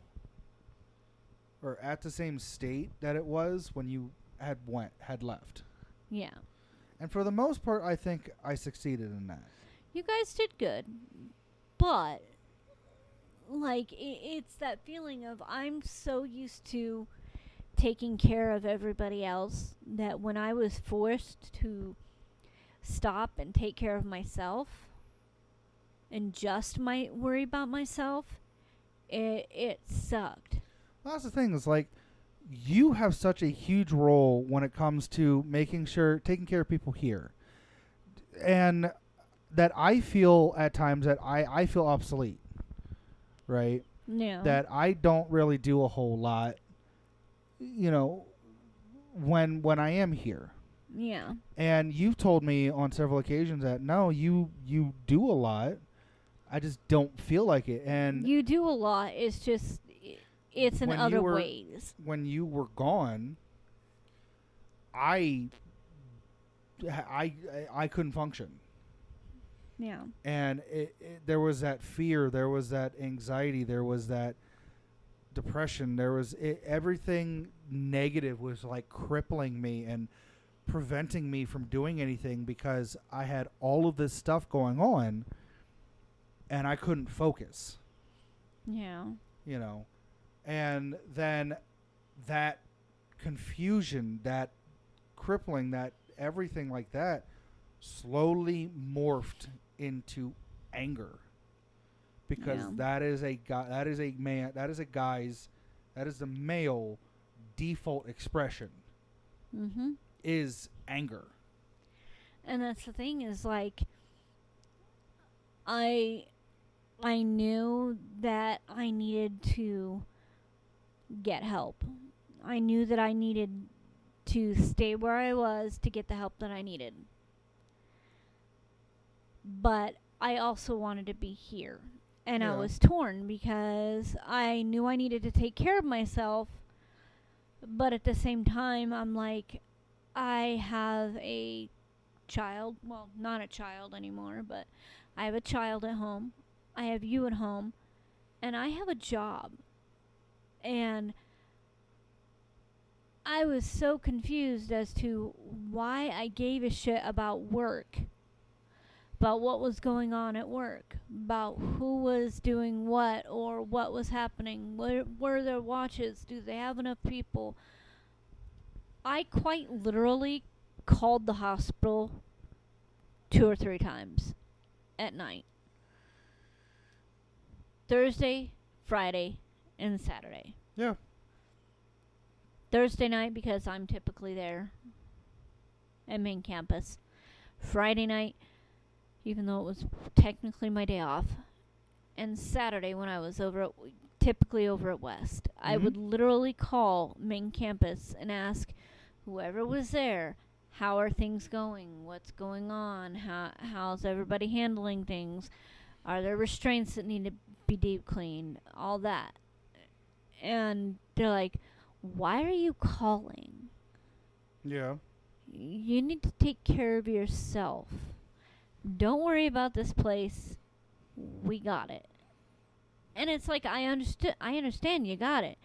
Speaker 1: or at the same state that it was when you had left.
Speaker 2: Yeah.
Speaker 1: And for the most part, I think I succeeded in that.
Speaker 2: You guys did good. But like it's that feeling of I'm so used to taking care of everybody else that when I was forced to stop and take care of myself and just worry about myself, it sucked.
Speaker 1: Well, that's the thing. Is like you have such a huge role when it comes to taking care of people here, and that I feel at times that I feel obsolete, right?
Speaker 2: Yeah.
Speaker 1: That I don't really do a whole lot, you know, when I am here.
Speaker 2: Yeah.
Speaker 1: And you've told me on several occasions that no, you do a lot. I just don't feel like it. And
Speaker 2: You do a lot. It's just it's in
Speaker 1: when
Speaker 2: other
Speaker 1: you were-
Speaker 2: ways.
Speaker 1: when you were gone, I couldn't function.
Speaker 2: Yeah.
Speaker 1: And there was that fear, there was that anxiety, there was that depression, everything negative was like crippling me and preventing me from doing anything because I had all of this stuff going on and I couldn't focus,
Speaker 2: Yeah.
Speaker 1: you know. And then that confusion, that crippling, that everything like that slowly morphed into anger, because
Speaker 2: Yeah.
Speaker 1: that is the male default expression
Speaker 2: Mm-hmm.
Speaker 1: is anger.
Speaker 2: And that's the thing is like I knew that I needed to get help. I knew that I needed to stay where I was to get the help that I needed. But I also wanted to be here. And I
Speaker 1: Yeah.
Speaker 2: was torn because I knew I needed to take care of myself. But at the same time, I'm like, I have a child. Well, not a child anymore, but I have a child at home. I have you at home. And I have a job. And I was so confused as to why I gave a shit about work, about what was going on at work, about who was doing what or what was happening. Were there watches? Do they have enough people? I quite literally called the hospital 2 or 3 times at night. Thursday, Friday, and Saturday.
Speaker 1: Yeah.
Speaker 2: Thursday night because I'm typically there at main campus. Friday night, even though it was technically my day off. And Saturday when I was typically over at West. I would literally call main campus and ask whoever was there, how are things going? What's going on? How's everybody handling things? Are there restraints that need to be deep cleaned? All that. And they're like, why are you calling?
Speaker 1: Yeah.
Speaker 2: You need to take care of yourself. Don't worry about this place. We got it. And it's like, I understand you got it.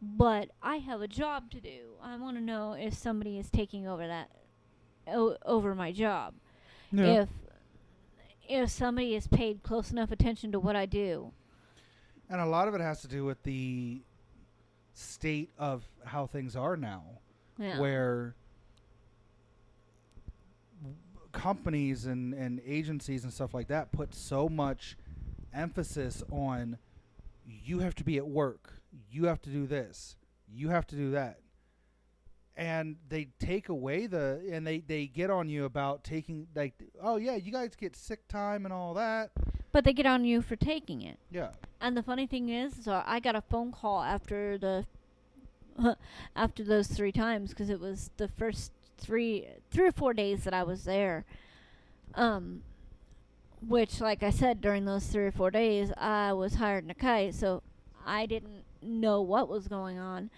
Speaker 2: But I have a job to do. I want to know if somebody is taking over over my job.
Speaker 1: Yeah.
Speaker 2: If somebody is paid close enough attention to what I do.
Speaker 1: And a lot of it has to do with the state of how things are now,
Speaker 2: Yeah.
Speaker 1: where companies and agencies and stuff like that put so much emphasis on you have to be at work, you have to do this, you have to do that, and they take away and they get on you about taking, like, oh yeah, you guys get sick time and all that.
Speaker 2: But they get on you for taking it.
Speaker 1: Yeah.
Speaker 2: And the funny thing is, so I got a phone call after after those 3 times, because it was the first 3 or 4 days that I was there. Which, like I said, during those 3 or 4 days, I was hired in a kite, so I didn't know what was going on.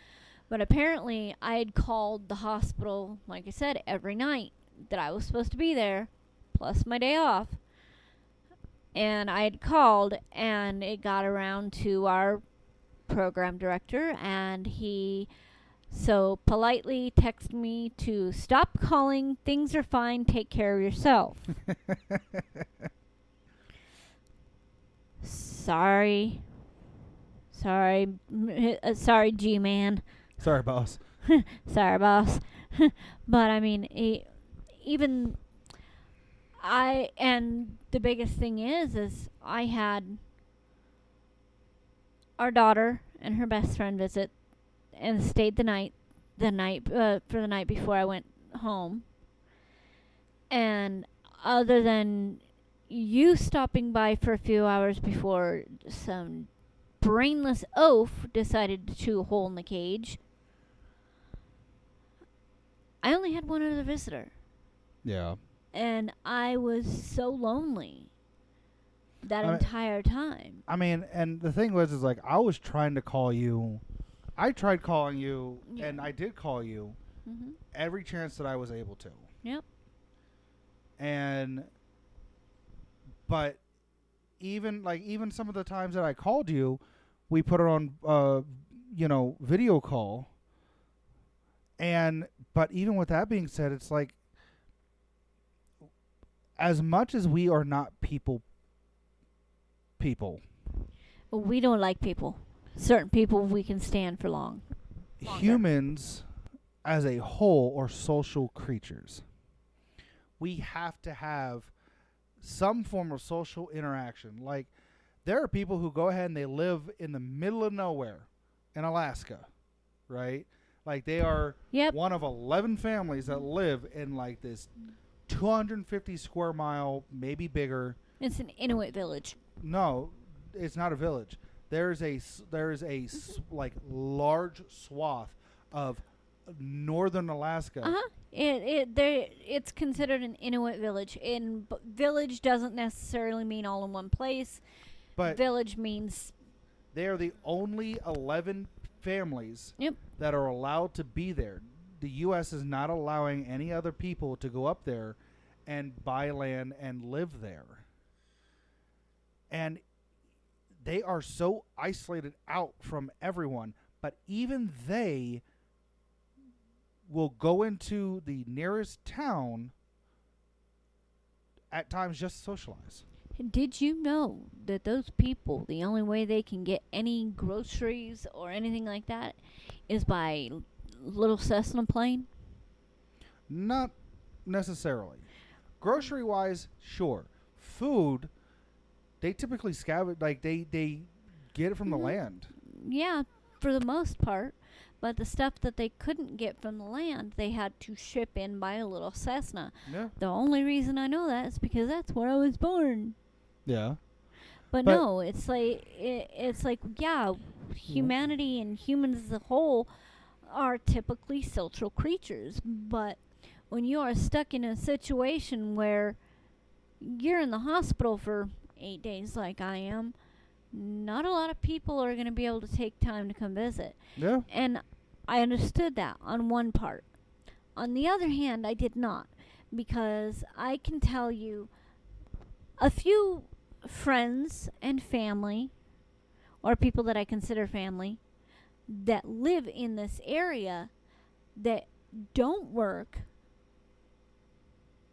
Speaker 2: But apparently, I had called the hospital, like I said, every night that I was supposed to be there, plus my day off. And I had called, and it got around to our program director, and he so politely texted me to stop calling, things are fine, take care of yourself. Sorry, sorry, G-Man.
Speaker 1: Sorry, boss.
Speaker 2: Sorry, boss. But I mean, even and the biggest thing is I had our daughter and her best friend visit and stayed the night for the night before I went home. And other than you stopping by for a few hours before some brainless oaf decided to chew a hole in the cage, I only had one other visitor.
Speaker 1: Yeah.
Speaker 2: And I was so lonely that entire time.
Speaker 1: I mean, and the thing was, is like, I was trying to call you. I tried calling you, and I did call you every chance that I was able to.
Speaker 2: Yep.
Speaker 1: But even some of the times that I called you, we put it on, video call. But even with that being said, it's like, as much as we are not people,
Speaker 2: We don't like people. Certain people we can stand for longer.
Speaker 1: Humans as a whole are social creatures. We have to have some form of social interaction. Like, there are people who go ahead and they live in the middle of nowhere in Alaska, right? Like, they are one of 11 families that live in like this 250 square mile, maybe bigger.
Speaker 2: It's an Inuit village.
Speaker 1: No, it's not a village. There's a like large swath of northern Alaska.
Speaker 2: It's considered an Inuit village. Village doesn't necessarily mean all in one place.
Speaker 1: But
Speaker 2: village means
Speaker 1: they are the only 11 families that are allowed to be there. The U.S. is not allowing any other people to go up there and buy land and live there. And they are so isolated out from everyone. But even they will go into the nearest town at times just to socialize.
Speaker 2: Did you know that those people, the only way they can get any groceries or anything like that is by little Cessna plane?
Speaker 1: Not necessarily. Grocery-wise, sure. Food, they typically scavenge, like they get it from the land.
Speaker 2: Yeah, for the most part. But the stuff that they couldn't get from the land, they had to ship in by a little Cessna.
Speaker 1: Yeah.
Speaker 2: The only reason I know that is because that's where I was born.
Speaker 1: Yeah.
Speaker 2: But no, it's like humanity and humans as a whole are typically social creatures. But when you are stuck in a situation where you're in the hospital for 8 days like I am, not a lot of people are going to be able to take time to come visit.
Speaker 1: Yeah.
Speaker 2: And I understood that on one part. On the other hand, I did not. Because I can tell you a few friends and family, or people that I consider family, that live in this area that don't work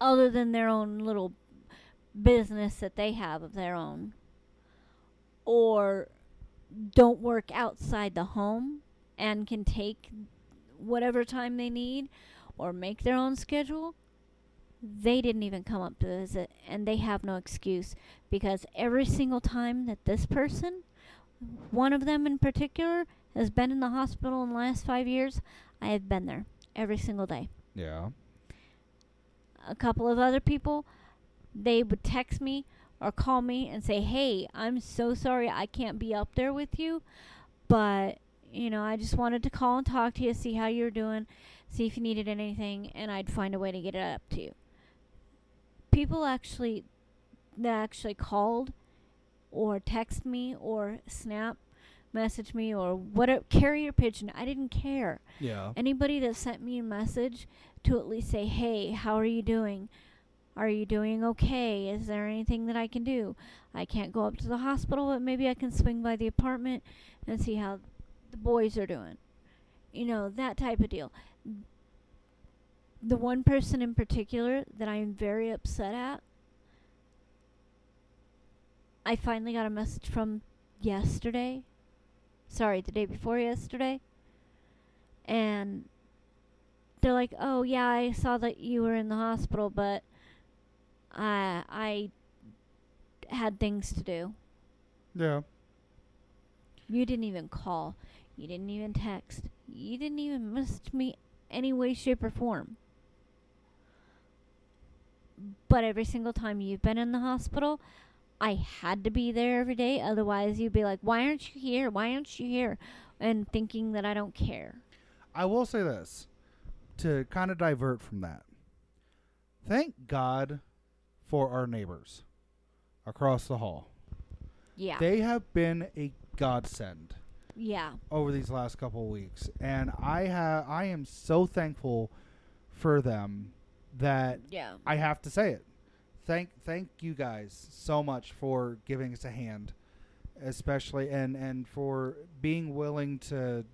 Speaker 2: other than their own little business that they have of their own, or don't work outside the home and can take whatever time they need or make their own schedule. They didn't even come up to visit, and they have no excuse, because every single time that this person, one of them in particular, has been in the hospital in the last 5 years, I have been there every single day.
Speaker 1: Yeah.
Speaker 2: A couple of other people, they would text me or call me and say, "Hey, I'm so sorry I can't be up there with you, but I just wanted to call and talk to you, see how you're doing, see if you needed anything, and I'd find a way to get it up to you." People that actually called or text me or snap message me or whatever, carrier pigeon, I didn't care.
Speaker 1: Yeah.
Speaker 2: Anybody that sent me a message to at least say, "Hey, how are you doing? Are you doing okay? Is there anything that I can do? I can't go up to the hospital, but maybe I can swing by the apartment and see how the boys are doing." That type of deal. The one person in particular that I am very upset at, I finally got a message from yesterday. Sorry, the day before yesterday. And they're like, "Oh, yeah, I saw that you were in the hospital, but I had things to do."
Speaker 1: Yeah.
Speaker 2: You didn't even call. You didn't even text. You didn't even message me any way, shape, or form. But every single time you've been in the hospital, I had to be there every day. Otherwise, you'd be like, "Why aren't you here? Why aren't you here?" And thinking that I don't care.
Speaker 1: I will say this to kind of divert from that. Thank God for our neighbors across the hall.
Speaker 2: Yeah.
Speaker 1: They have been a godsend
Speaker 2: Yeah.
Speaker 1: over these last couple of weeks, and I am so thankful for them that
Speaker 2: Yeah.
Speaker 1: I have to say it. Thank you guys so much for giving us a hand, especially and for being willing to,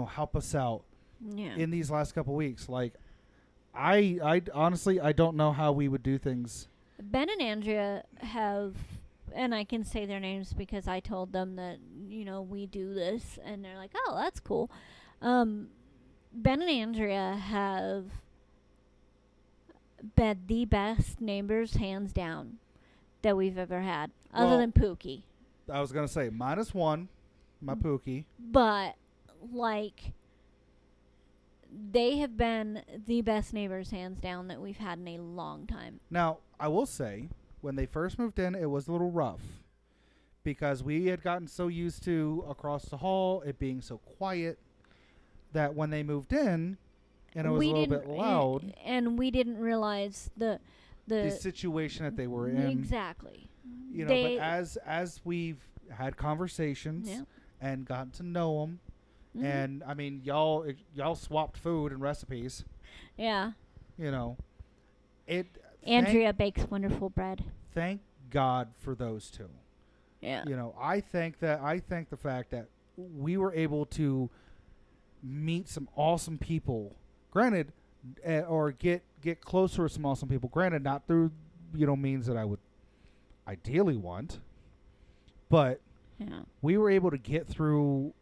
Speaker 1: help us out
Speaker 2: Yeah.
Speaker 1: in these last couple of weeks. Like, I honestly I don't know how we would do things.
Speaker 2: Ben and Andrea have, and I can say their names because I told them that, we do this, and they're like, "Oh, that's cool." Ben and Andrea have been the best neighbors, hands down, that we've ever had, other
Speaker 1: Well,
Speaker 2: than Pookie.
Speaker 1: I was gonna say -1, my Pookie.
Speaker 2: But, they have been the best neighbors, hands down, that we've had in a long time.
Speaker 1: Now I will say, when they first moved in, it was a little rough because we had gotten so used to across the hall it being so quiet that when they moved in and it was a little bit loud,
Speaker 2: and we didn't realize the
Speaker 1: situation that they were in.
Speaker 2: exactly.
Speaker 1: But as we've had conversations
Speaker 2: Yeah.
Speaker 1: and gotten to know them,
Speaker 2: Mhm.
Speaker 1: and I mean y'all swapped food and recipes.
Speaker 2: Yeah.
Speaker 1: It.
Speaker 2: Andrea bakes wonderful bread.
Speaker 1: Thank God for those two.
Speaker 2: Yeah.
Speaker 1: I think the fact that we were able to meet some awesome people. Granted, or get closer to some awesome people. Granted, not through means that I would ideally want, but
Speaker 2: Yeah.
Speaker 1: we were able to get through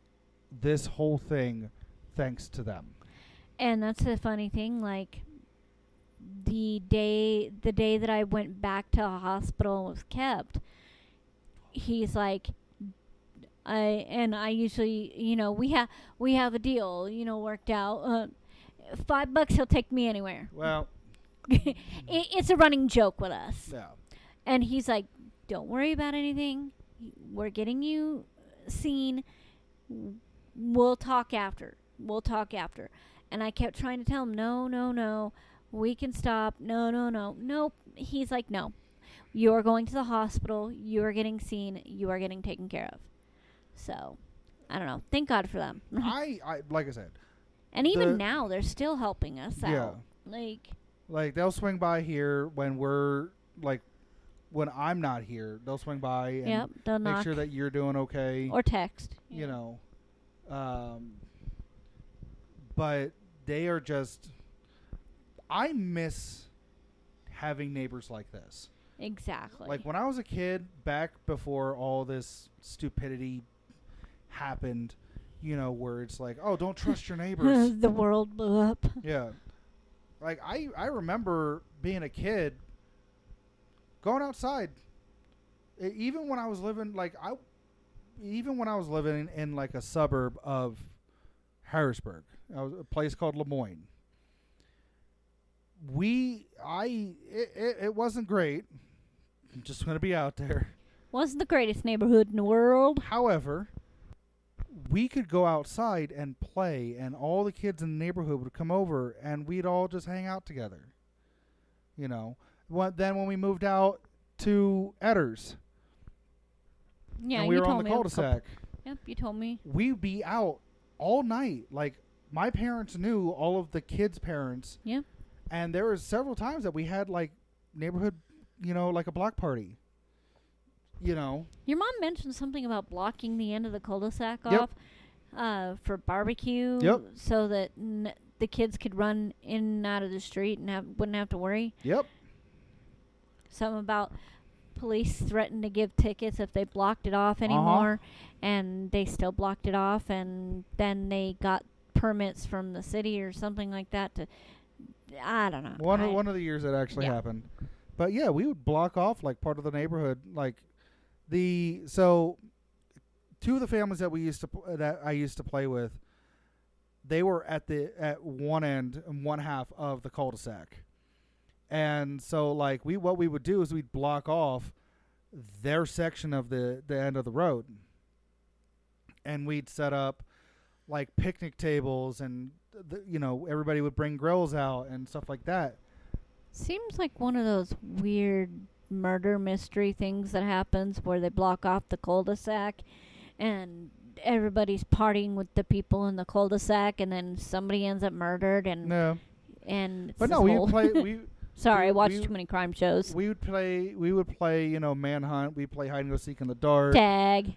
Speaker 1: this whole thing thanks to them.
Speaker 2: And that's the funny thing, the day that I went back to the hospital and was kept, he's like, I usually, we have a deal, worked out. $5 he'll take me anywhere.
Speaker 1: Well,
Speaker 2: It's a running joke with us.
Speaker 1: yeah.
Speaker 2: And he's like, "Don't worry about anything. We're getting you seen. We'll talk after. We'll talk after." And I kept trying to tell him, "No, no, no. We can stop. No, no, no. Nope." He's like, "No. You are going to the hospital. You are getting seen. You are getting taken care of." So, I don't know. Thank God for them.
Speaker 1: I like I said,
Speaker 2: And even now, they're still helping us out.
Speaker 1: like they'll swing by here when we're when I'm not here. They'll swing by and
Speaker 2: Yep, they'll
Speaker 1: make
Speaker 2: knock
Speaker 1: sure that you're doing okay.
Speaker 2: or text.
Speaker 1: But they are just. I miss having neighbors like this.
Speaker 2: Exactly.
Speaker 1: Like when I was a kid, back before all this stupidity happened, where it's like, oh, don't trust your neighbors.
Speaker 2: The world blew up.
Speaker 1: Yeah. Like I remember being a kid going outside. Even when I was living even when I was living in like a suburb of Harrisburg, a place called Lemoyne. It wasn't great. I'm just gonna be out there.
Speaker 2: Wasn't the greatest neighborhood in the world.
Speaker 1: However, we could go outside and play, and all the kids in the neighborhood would come over, and we'd all just hang out together. You know. Then when we moved out to Edders,
Speaker 2: Yeah,
Speaker 1: and we
Speaker 2: you
Speaker 1: were on
Speaker 2: told
Speaker 1: the
Speaker 2: me.
Speaker 1: cul-de-sac,
Speaker 2: Yep, you told me.
Speaker 1: we'd be out all night. Like my parents knew all of the kids' parents.
Speaker 2: Yep.
Speaker 1: And there was several times that we had like neighborhood, like a block party.
Speaker 2: Your mom mentioned something about blocking the end of the cul-de-sac
Speaker 1: Yep.
Speaker 2: off for barbecue,
Speaker 1: Yep.
Speaker 2: so that the kids could run in and out of the street and wouldn't have to worry.
Speaker 1: Yep.
Speaker 2: Something about police threatened to give tickets if they blocked it off anymore, and they still blocked it off, and then they got permits from the city or something like that to. I don't know.
Speaker 1: One of the years that actually happened. But yeah, we would block off like part of the neighborhood, like two of the families that I used to play with, they were at one end and one half of the cul-de-sac. And so like what we would do is we'd block off their section of the end of the road. And we'd set up like picnic tables, and everybody would bring grills out and stuff like that.
Speaker 2: Seems like one of those weird murder mystery things that happens where they block off the cul-de-sac and everybody's partying with the people in the cul-de-sac, and then somebody ends up murdered, and
Speaker 1: No.
Speaker 2: and
Speaker 1: But no, we would play
Speaker 2: Sorry, I watched
Speaker 1: we-
Speaker 2: too many crime shows.
Speaker 1: we would play manhunt, we'd play hide and go seek in the dark,
Speaker 2: Tag,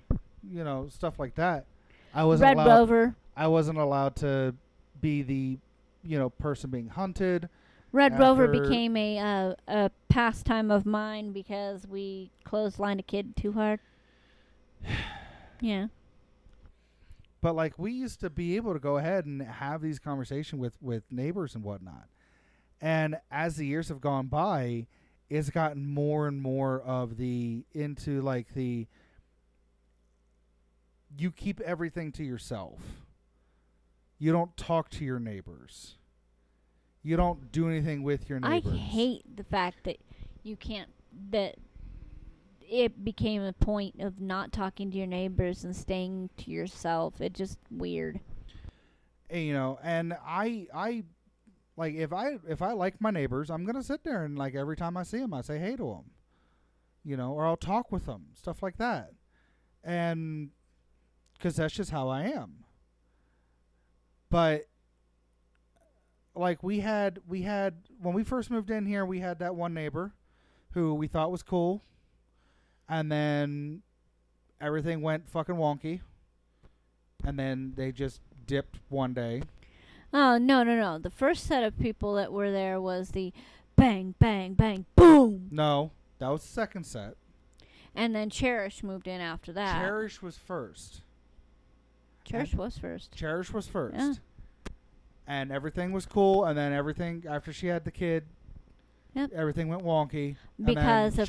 Speaker 1: stuff like that. I wasn't
Speaker 2: Red
Speaker 1: allowed
Speaker 2: Rover.
Speaker 1: I wasn't allowed to be the person being hunted.
Speaker 2: Red Rover
Speaker 1: after-
Speaker 2: became a pastime of mine because we clotheslined a kid too hard. Yeah.
Speaker 1: But like we used to be able to go ahead and have these conversations with neighbors and whatnot. And as the years have gone by, it's gotten more and more of into like the you keep everything to yourself. You don't talk to your neighbors. You don't do anything with your
Speaker 2: I
Speaker 1: neighbors.
Speaker 2: hate the fact that you can't, that it became a point of not talking to your neighbors and staying to yourself. It's just weird.
Speaker 1: And I like if I like my neighbors, I'm gonna sit there and like every time I see them, I say hey to them, or I'll talk with them, stuff like that, and because that's just how I am. But like we had when we first moved in here, we had that one neighbor who we thought was cool, and then everything went fucking wonky, and then they just dipped one day.
Speaker 2: Oh, no. The first set of people that were there was the bang, bang, bang, boom.
Speaker 1: No, that was the second set.
Speaker 2: And then Cherish moved in after that.
Speaker 1: Cherish was first.
Speaker 2: Cherish was first.
Speaker 1: Cherish was first.
Speaker 2: Yeah.
Speaker 1: And everything was cool, and then everything after she had the kid,
Speaker 2: Yep.
Speaker 1: everything went wonky.
Speaker 2: Because of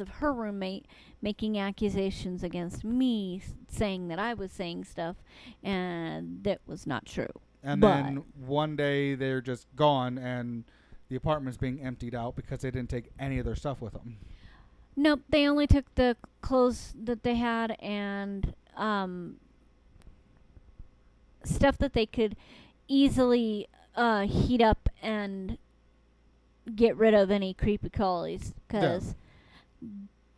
Speaker 2: her roommate making accusations against me, saying that I was saying stuff, and that was not true.
Speaker 1: And then one day they're just gone, and the apartment's being emptied out because they didn't take any of their stuff with them.
Speaker 2: Nope, they only took the clothes that they had and stuff that they could easily heat up and get rid of any creepy crawlies. Because,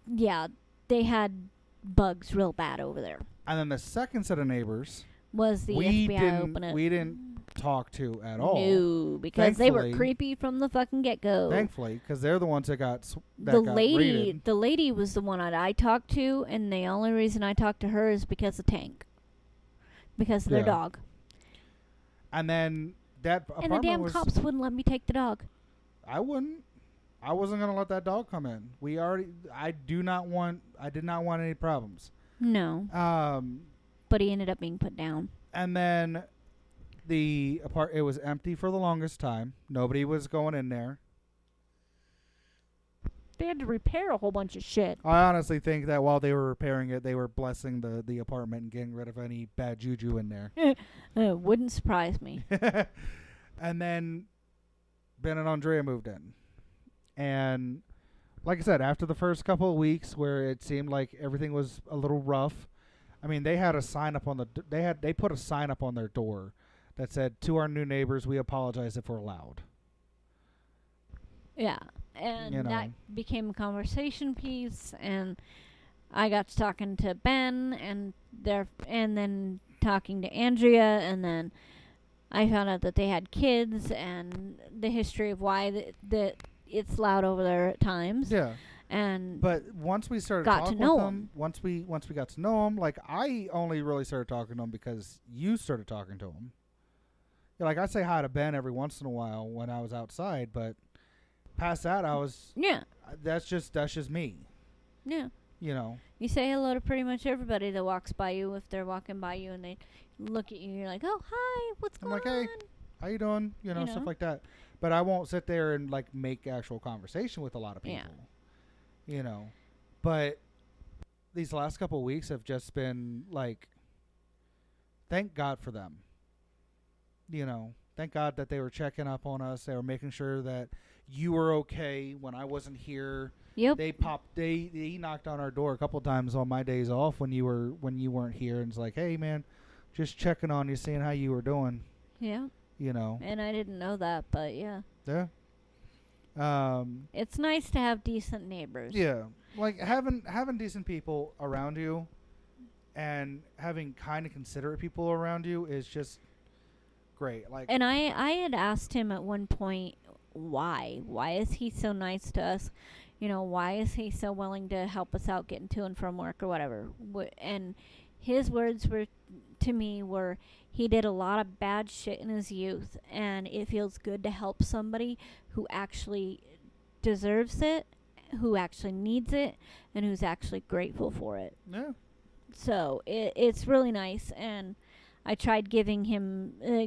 Speaker 2: yeah, they had bugs real bad over there.
Speaker 1: And then the second set of neighbors
Speaker 2: Was the FBI open it?
Speaker 1: we didn't talk to at all.
Speaker 2: No, because they were
Speaker 1: Thankfully-
Speaker 2: creepy from the fucking get-go.
Speaker 1: Thankfully, because they're the ones that got raided.
Speaker 2: The lady was the one that I talked to, and the only reason I talked to her is because of Tank. Because of their dog.
Speaker 1: And then that
Speaker 2: And the
Speaker 1: apartment
Speaker 2: damn
Speaker 1: was...
Speaker 2: cops wouldn't let me take the dog.
Speaker 1: I wouldn't. I wasn't going to let that dog come in. I did not want any problems.
Speaker 2: No. But he ended up being put down.
Speaker 1: And then it was empty for the longest time. Nobody was going in there.
Speaker 2: They had to repair a whole bunch of shit.
Speaker 1: I honestly think that while they were repairing it, they were blessing the apartment and getting rid of any bad juju in there.
Speaker 2: Wouldn't surprise me.
Speaker 1: And then Ben and Andrea moved in. And like I said, after the first couple of weeks where it seemed like everything was a little rough, I mean, they had a sign up on they put a sign up on their door that said, "To our new neighbors, we apologize if we're loud."
Speaker 2: Yeah. And
Speaker 1: You know.
Speaker 2: that became a conversation piece, and I got to talking to Ben and then talking to Andrea, and then I found out that they had kids and the history of why that it's loud over there at times.
Speaker 1: Yeah.
Speaker 2: And
Speaker 1: But once we started
Speaker 2: got to
Speaker 1: talking
Speaker 2: know
Speaker 1: with them, once we got to know them, like I only really started talking to them because you started talking to them. Yeah, like I say hi to Ben every once in a while when I was outside, but past that, I was
Speaker 2: yeah,
Speaker 1: that's just me,
Speaker 2: yeah.
Speaker 1: you know.
Speaker 2: You say hello to pretty much everybody that walks by you if they're walking by you and they look at you. You're like, oh hi, what's
Speaker 1: I'm
Speaker 2: going
Speaker 1: like,
Speaker 2: on?
Speaker 1: hey, how you doing? You know,
Speaker 2: You
Speaker 1: stuff
Speaker 2: know?
Speaker 1: like that. But I won't sit there and like make actual conversation with a lot of people.
Speaker 2: Yeah.
Speaker 1: You know, but these last couple of weeks have just been like, thank God for them. You know, thank God that they were checking up on us. They were making sure that you were okay when I wasn't here.
Speaker 2: Yep.
Speaker 1: They knocked on our door a couple times on my days off when you weren't here, and it's like, hey man, just checking on you, seeing how you were doing.
Speaker 2: Yeah.
Speaker 1: You know.
Speaker 2: And I didn't know that, but yeah.
Speaker 1: Yeah.
Speaker 2: It's nice to have decent neighbors.
Speaker 1: Yeah. Like having decent people around you and having kind of considerate people around you is just great. Like,
Speaker 2: And I had asked him at one point why. Why is he so nice to us? You know, why is he so willing to help us out getting to and from work or whatever? And his words were to me were he did a lot of bad shit in his youth, and it feels good to help somebody who actually deserves it, who actually needs it, and who's actually grateful for it.
Speaker 1: yeah.
Speaker 2: So it's really nice, and I tried giving him a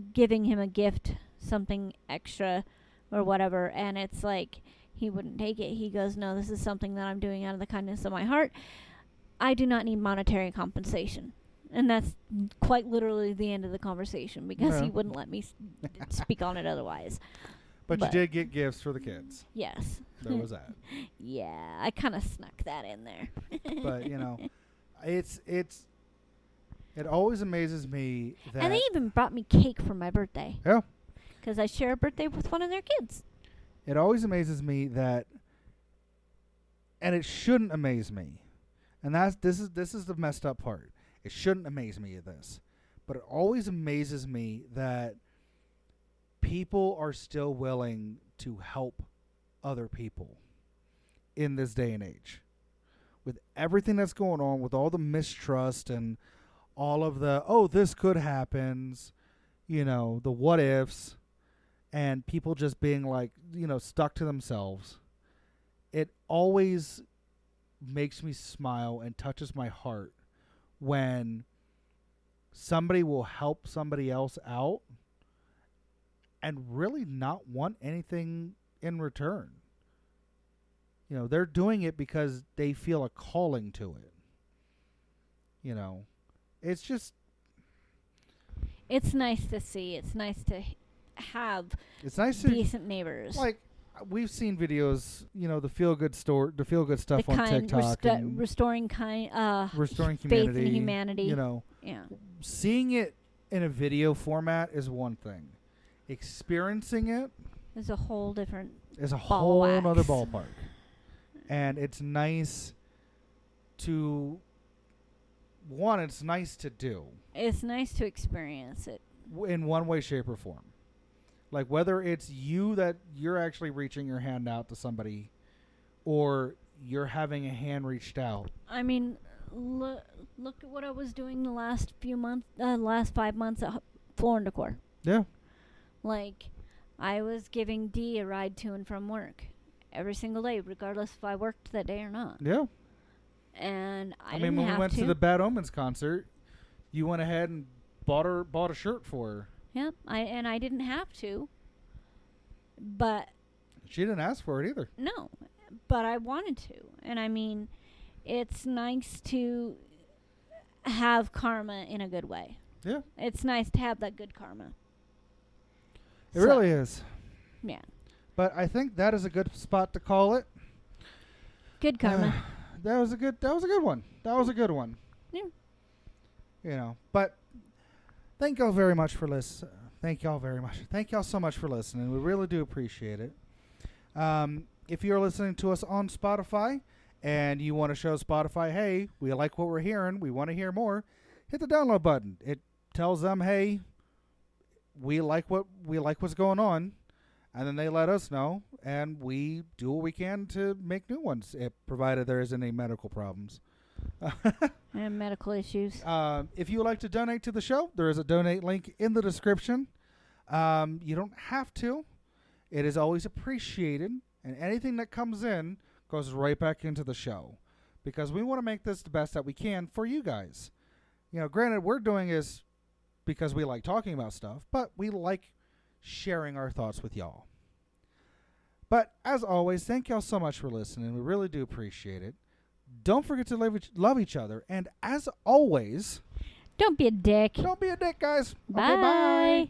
Speaker 2: gift, something extra or whatever, and it's like he wouldn't take it. He goes, "No, this is something that I'm doing out of the kindness of my heart. I do not need monetary compensation." And that's quite literally the end of the conversation because
Speaker 1: Yeah.
Speaker 2: he wouldn't let me speak on it otherwise.
Speaker 1: But you did get gifts for the kids.
Speaker 2: Yes.
Speaker 1: There was that.
Speaker 2: Yeah, I kind of snuck that in there.
Speaker 1: But, you know, it always amazes me that
Speaker 2: And they even brought me cake for my birthday.
Speaker 1: Yeah.
Speaker 2: Because I share a birthday with one of their kids.
Speaker 1: It always amazes me that, and it shouldn't amaze me. And this is the messed up part. It shouldn't amaze me of this, but it always amazes me that people are still willing to help other people in this day and age. With everything that's going on, with all the mistrust and all of the, oh, this could happen, you know, the what ifs, and people just being like, you know, stuck to themselves. It always makes me smile and touches my heart when somebody will help somebody else out and really not want anything in return. You know, they're doing it because they feel a calling to it. You know, it's just...
Speaker 2: It's nice to see. It's nice to have
Speaker 1: It's nice
Speaker 2: decent neighbors.
Speaker 1: Like, we've seen videos, you know, the feel good stuff
Speaker 2: the
Speaker 1: on
Speaker 2: kind
Speaker 1: TikTok and
Speaker 2: restoring
Speaker 1: restoring
Speaker 2: faith
Speaker 1: humanity.
Speaker 2: in humanity.
Speaker 1: You know,
Speaker 2: Yeah.
Speaker 1: seeing it in a video format is one thing. Experiencing it
Speaker 2: There's a whole different
Speaker 1: is a
Speaker 2: ball
Speaker 1: whole
Speaker 2: wax.
Speaker 1: nother ballpark. And it's nice to it's nice to do
Speaker 2: It's nice to experience it.
Speaker 1: in one way, shape, or form. Like whether it's you that you're actually reaching your hand out to somebody, or you're having a hand reached out.
Speaker 2: I mean, look at what I was doing the last 5 months at Floor and Decor.
Speaker 1: Yeah.
Speaker 2: Like, I was giving Dee a ride to and from work every single day, regardless if I worked that day or not.
Speaker 1: Yeah.
Speaker 2: And I
Speaker 1: mean,
Speaker 2: didn't
Speaker 1: when
Speaker 2: have
Speaker 1: we went
Speaker 2: to.
Speaker 1: to the Bad Omens concert, you went ahead and bought a shirt for her.
Speaker 2: Yep, I didn't have to. But
Speaker 1: She didn't ask for it either.
Speaker 2: no, but I wanted to. And I mean, it's nice to have karma in a good way.
Speaker 1: Yeah.
Speaker 2: It's nice to have that good karma.
Speaker 1: It really is.
Speaker 2: Yeah.
Speaker 1: But I think that is a good spot to call it.
Speaker 2: Good karma.
Speaker 1: That was a good one. That was a good one.
Speaker 2: Yeah.
Speaker 1: You know, but thank y'all very much for listening. Thank y'all very much. Thank y'all so much for listening. We really do appreciate it. If you're listening to us on Spotify and you want to show Spotify, hey, we like what we're hearing, we want to hear more, hit the download button. It tells them, hey, we like what's going on, and then they let us know, and we do what we can to make new ones, provided there isn't any medical problems.
Speaker 2: And medical issues.
Speaker 1: If you would like to donate to the show, there is a donate link in the description. You don't have to. It is always appreciated, and anything that comes in goes right back into the show, because we want to make this the best that we can for you guys. You know, granted, we're doing this because we like talking about stuff, but we like sharing our thoughts with y'all. But as always, thank y'all so much for listening. We really do appreciate it. Don't forget to love each other. And as always,
Speaker 2: Don't be a dick.
Speaker 1: don't be a dick, guys.
Speaker 2: Bye.
Speaker 1: Okay, bye.